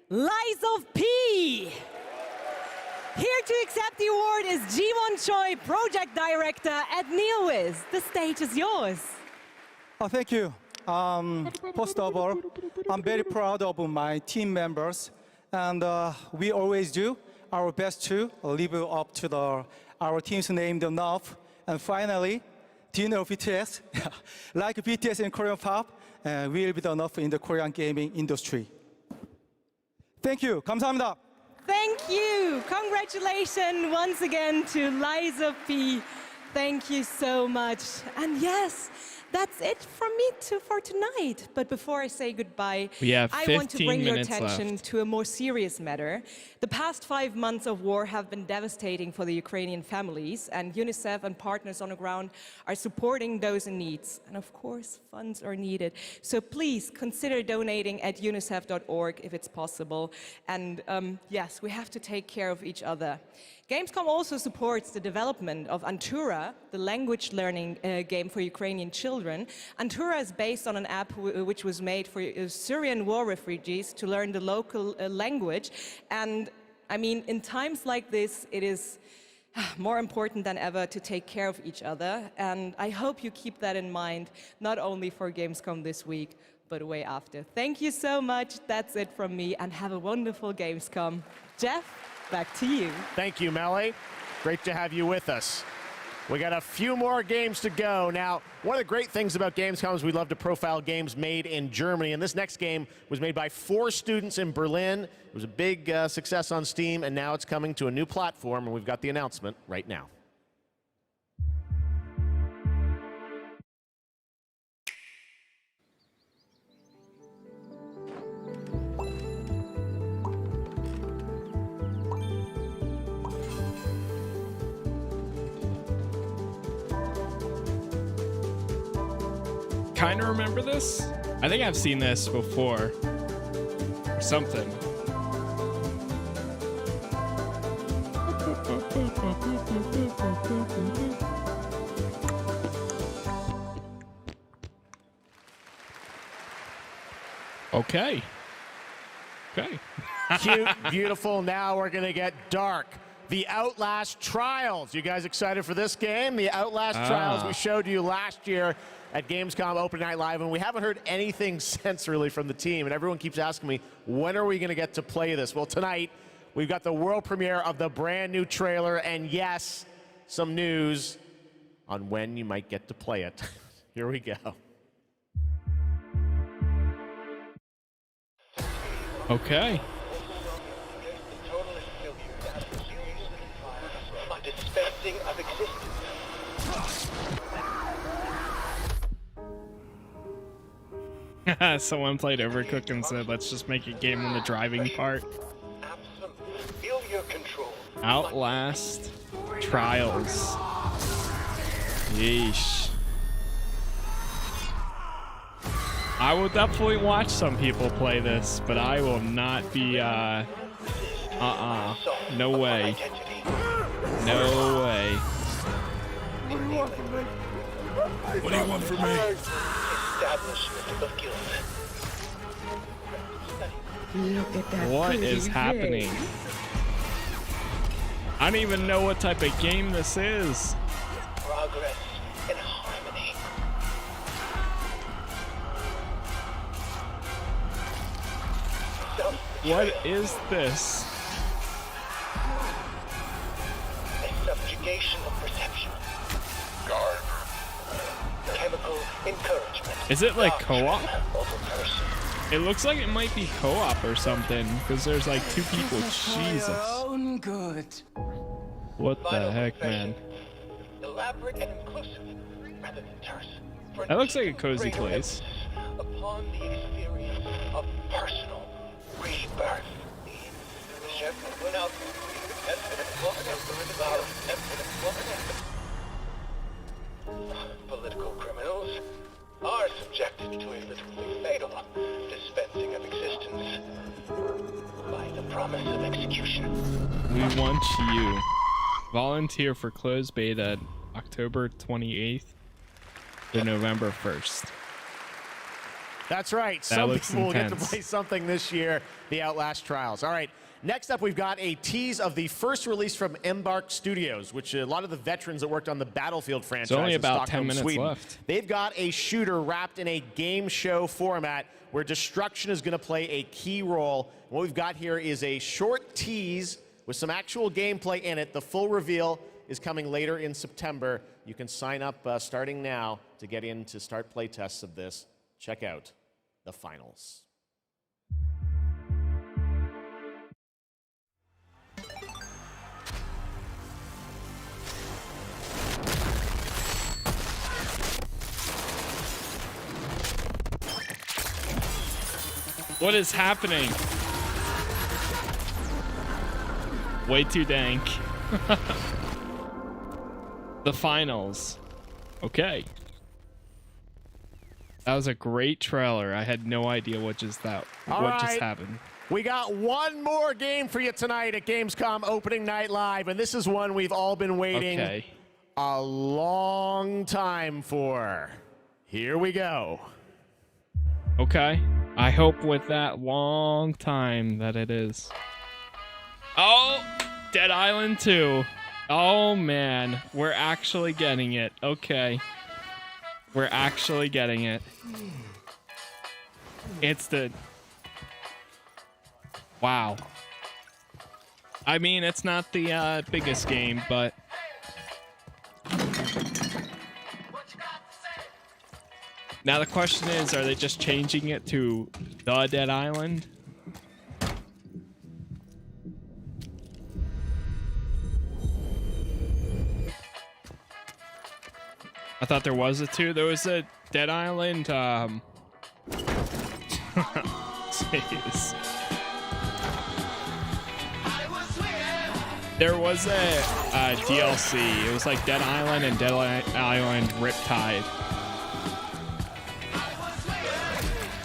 Lies of P. Here to accept the award is Ji-won Choi, Project Director at NeoWiz. The stage is yours. Oh, thank you. First of all, I'm very proud of my team members, and we always do our best to live up to our team's name enough. And finally, do you know BTS? Like BTS in Korean pop, will be enough in the Korean gaming industry. Thank you. 감사합니다. Thank you. Congratulations once again to Liza P. Thank you so much. And yes, that's it from me for tonight. But before I say goodbye, we have I want to bring your attention left. to a more serious matter. The past 5 months of war have been devastating for the Ukrainian families, and UNICEF and partners on the ground are supporting those in need. And of course, funds are needed. So please consider donating at unicef.org if it's possible. And yes, we have to take care of each other. Gamescom also supports the development of Antura, the language learning game for Ukrainian children. Antura is based on an app which was made for Syrian war refugees to learn the local language. And I mean, in times like this, it is more important than ever to take care of each other. And I hope you keep that in mind, not only for Gamescom this week, but way after. Thank you so much. That's it from me, and have a wonderful Gamescom. Geoff, back to you. Thank you, Melly. Great to have you with us. We got a few more games to go. Now, one of the great things about Gamescom is we love to profile games made in Germany, and this next game was made by 4 students in Berlin. It was a big success on Steam, and now it's coming to a new platform, and we've got the announcement right now. Kind of remember this? I think I've seen this before. Or something. Okay. Okay. Cute, beautiful. Now we're going to get dark. The Outlast Trials. You guys excited for this game? The Outlast Trials we showed you last year at Gamescom Open Night Live, and we haven't heard anything since really from the team, and everyone keeps asking me, when are we going to get to play this? Well, tonight, we've got the world premiere of the brand new trailer, and yes, some news on when you might get to play it. Here we go. Okay. Dispensing of existence. Someone played Overcooked and said, let's just make a game on the driving part. Feel your control. Outlast Trials. Yeesh. I will definitely watch some people play this, but I will not be, no way. No way. What do you want from me? What do you want from me? Establishment of guild. Look at that. What is happening? I don't even know what type of game this is. Progress and harmony. What is this? Subjugation of perception. Guard. Chemical encouragement. Is it like co-op? It looks like it might be co-op or something, because there's like 2 people. Jesus. Good. What the heck, man? Elaborate and inclusive, rather than terse. That looks like a cozy place. Upon the experience of personal rebirth. Political criminals are subjected to a literally fatal dispensing of existence by the promise of execution. We want you. Volunteer for closed beta October 28th to November 1st. That's right. Some people will get to play something this year, the Outlast Trials. All right. Next up, we've got a tease of the first release from Embark Studios, which a lot of the veterans that worked on the Battlefield franchise. It's only about Stockholm, 10 minutes Sweden. left. They've got a shooter wrapped in a game show format where destruction is going to play a key role. What we've got here is a short tease with some actual gameplay in it. The full reveal is coming later in September. You can sign up starting now to get in to start play tests of this. Check out the finals. What is happening? Way too dank. The finals. Okay. That was a great trailer. I had no idea what just happened. We got one more game for you tonight at Gamescom Opening Night Live, and this is one we've all been waiting a long time for. Here we go. Okay. I hope with that long time that it is. Oh, Dead Island 2. Oh, man. We're actually getting it. Okay. We're actually getting it. It's the... Wow. I mean, it's not the biggest game, but Now the question is, are they just changing it to The Dead Island? I thought there was a 2. There was a Dead Island, jeez. There was a DLC. It was like Dead Island and Dead Island Riptide.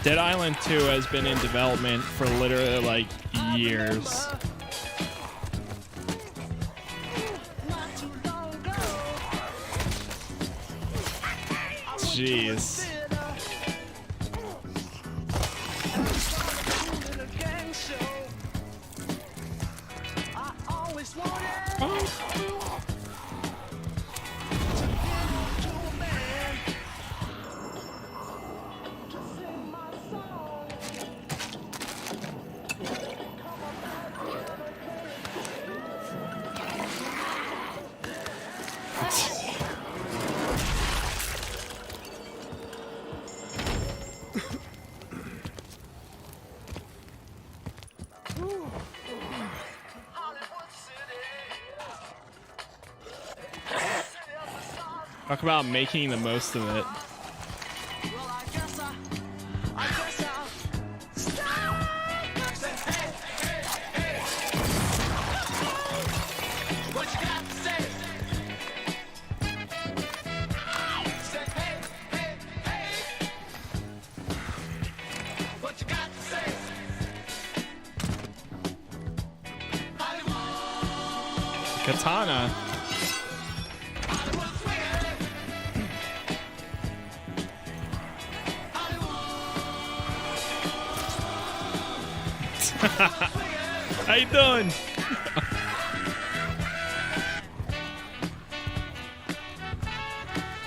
Dead Island 2 has been in development for literally like years. Jeez. Talk about making the most of it. Katana. How you doing?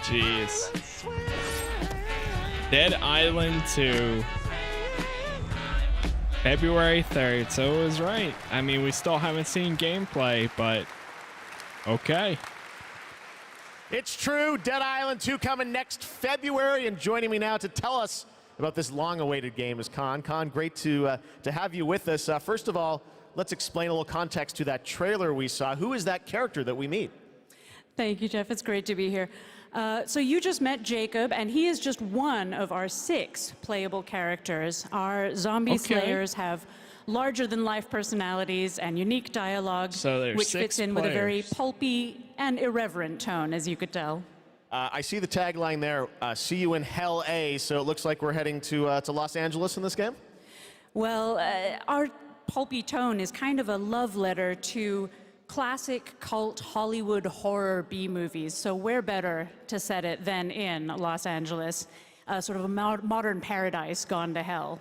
Jeez. Dead Island 2. February 3rd, so it was right. I mean, we still haven't seen gameplay, but okay. It's true. Dead Island 2 coming next February, and joining me now to tell us about this long-awaited game is Con. Con, great to have you with us. First of all, let's explain a little context to that trailer we saw. Who is that character that we meet? Thank you, Jeff. It's great to be here. So you just met Jacob, and he is just one of our 6 playable characters. Our zombie slayers have larger-than-life personalities and unique dialogue, which fits in with a very pulpy and irreverent tone, as you could tell. I see the tagline there, see you in Hell A, so it looks like we're heading to Los Angeles in this game? Well, our pulpy tone is kind of a love letter to classic cult Hollywood horror B-movies, so where better to set it than in Los Angeles, sort of a modern paradise gone to hell.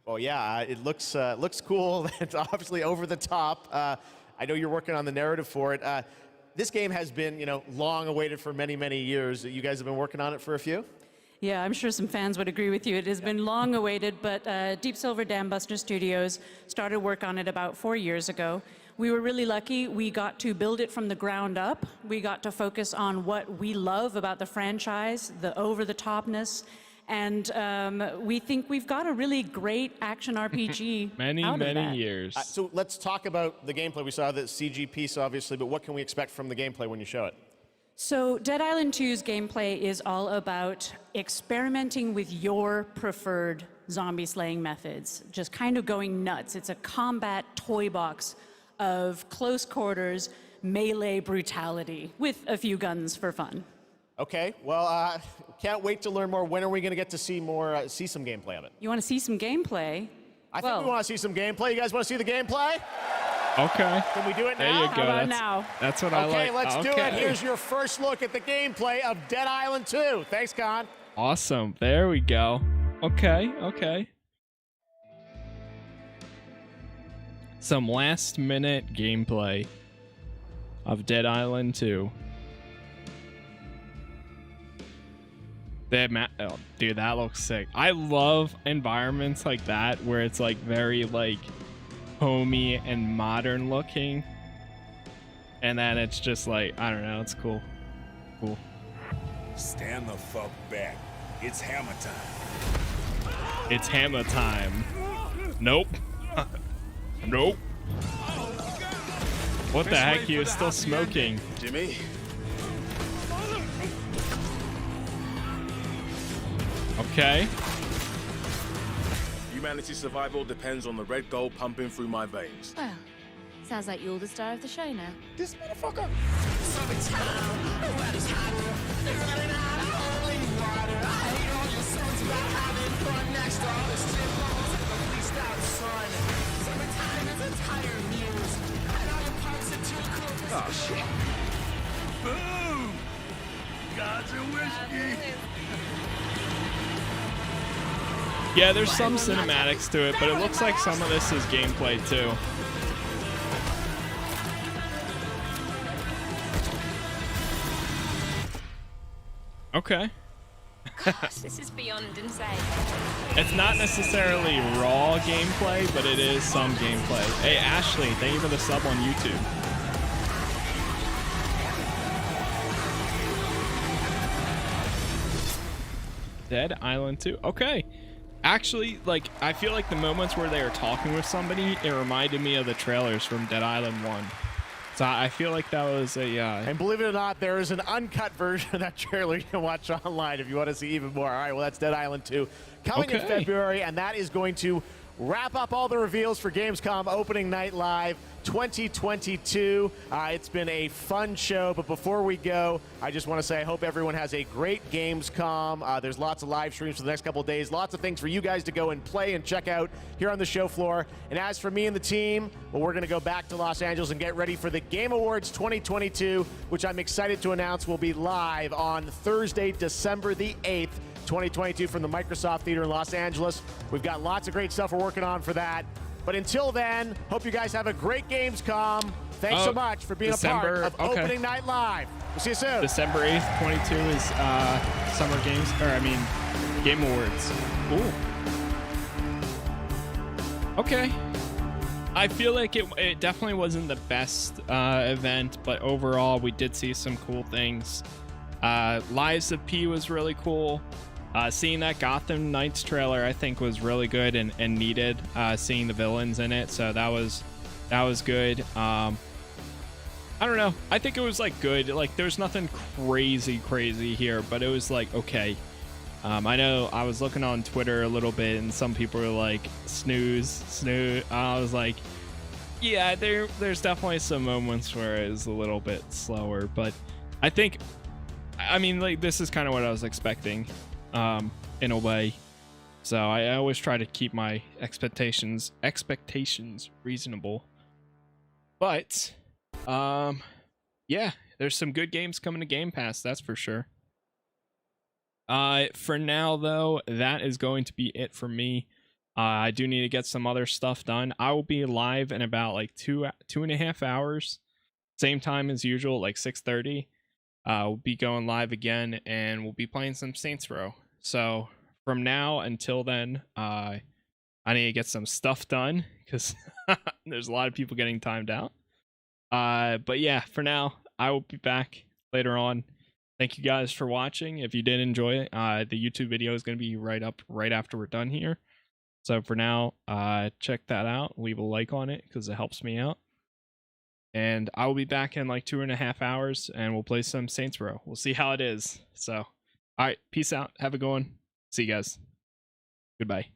Well, yeah, it looks cool. It's obviously over the top. I know you're working on the narrative for it. This game has been, long awaited for many, many years. You guys have been working on it for a few? Yeah, I'm sure some fans would agree with you. It has been long awaited, but Deep Silver Dam Buster Studios started work on it about 4 years ago. We were really lucky. We got to build it from the ground up. We got to focus on what we love about the franchise, the over-the-topness, and we think we've got a really great action RPG many years. So let's talk about the gameplay. We saw the CG piece, obviously, but what can we expect from the gameplay when you show it? So Dead Island 2's gameplay is all about experimenting with your preferred zombie slaying methods, just kind of going nuts. It's a combat toy box of close quarters melee brutality with a few guns for fun. Okay, well, can't wait to learn more. When are we going to get to see see some gameplay of it? You want to see some gameplay? I think we want to see some gameplay. You guys want to see the gameplay? Okay. Can we do it now? There you go. How about now? That's what I like. Okay, let's do it. Here's your first look at the gameplay of Dead Island 2. Thanks, Con. Awesome. There we go. Okay. Some last-minute gameplay of Dead Island 2. Oh, dude, that looks sick. I love environments like that where it's like very like homey and modern looking, and then it's just like, I don't know, it's cool. Stand the fuck back. It's hammer time. It's hammer time. Nope. Nope. What the heck? He was still smoking. Jimmy. Okay. Humanity's survival depends on the red gold pumping through my veins. Well, sounds like you're the star of the show now. This motherfucker. Oh shit. Boom! God's a whiskey. Yeah, there's some cinematics to it, but it looks like some of this is gameplay too. Okay. Gosh, this is beyond insane. It's not necessarily raw gameplay, but it is some gameplay. Hey, Ashley, thank you for the sub on YouTube. Dead Island 2. Okay. Actually, like, I feel like the moments where they were talking with somebody, it reminded me of the trailers from Dead Island 1. So I feel like that was a... And believe it or not, there is an uncut version of that trailer you can watch online if you want to see even more. All right, well, that's Dead Island 2 coming in February, and that is going to wrap up all the reveals for Gamescom Opening Night Live 2022. It's been a fun show, but before we go, I just want to say I hope everyone has a great Gamescom. There's lots of live streams for the next couple of days, lots of things for you guys to go and play and check out here on the show floor. And as for me and the team, well, we're going to go back to Los Angeles and get ready for the Game Awards 2022, which I'm excited to announce will be live on Thursday, December the 8th. 2022 from the Microsoft Theater in Los Angeles. We've got lots of great stuff we're working on for that. But until then, hope you guys have a great Gamescom. Thanks so much for being a part of Opening Night Live. We'll see you soon. December 8th, 22 is Summer Games, or I mean, Game Awards. Ooh. Okay. I feel like it definitely wasn't the best event, but overall we did see some cool things. Lives of P was really cool. Seeing that Gotham Knights trailer, I think, was really good and needed. Seeing the villains in it, so that was good. I don't know. I think it was like good. Like there's nothing crazy here, but it was like okay. I know I was looking on Twitter a little bit, and some people were like snooze. I was like, yeah, there's definitely some moments where it was a little bit slower, but I think, I mean, like this is kind of what I was expecting. In a way, so I always try to keep my expectations reasonable, but yeah, there's some good games coming to Game Pass, that's for sure. For now though, that is going to be it for me. I do need to get some other stuff done. I will be live in about like 2.5 hours, same time as usual, like 6:30. We'll be going live again, and we'll be playing some Saints Row. So from now until then, I need to get some stuff done because there's a lot of people getting timed out. But yeah, for now, I will be back later on. Thank you guys for watching. If you did enjoy it, the YouTube video is going to be right up right after we're done here. So for now, check that out. Leave a like on it because it helps me out. And I will be back in like 2.5 hours, and we'll play some Saints Row. We'll see how it is. So, all right, peace out. Have a good one. See you guys. Goodbye.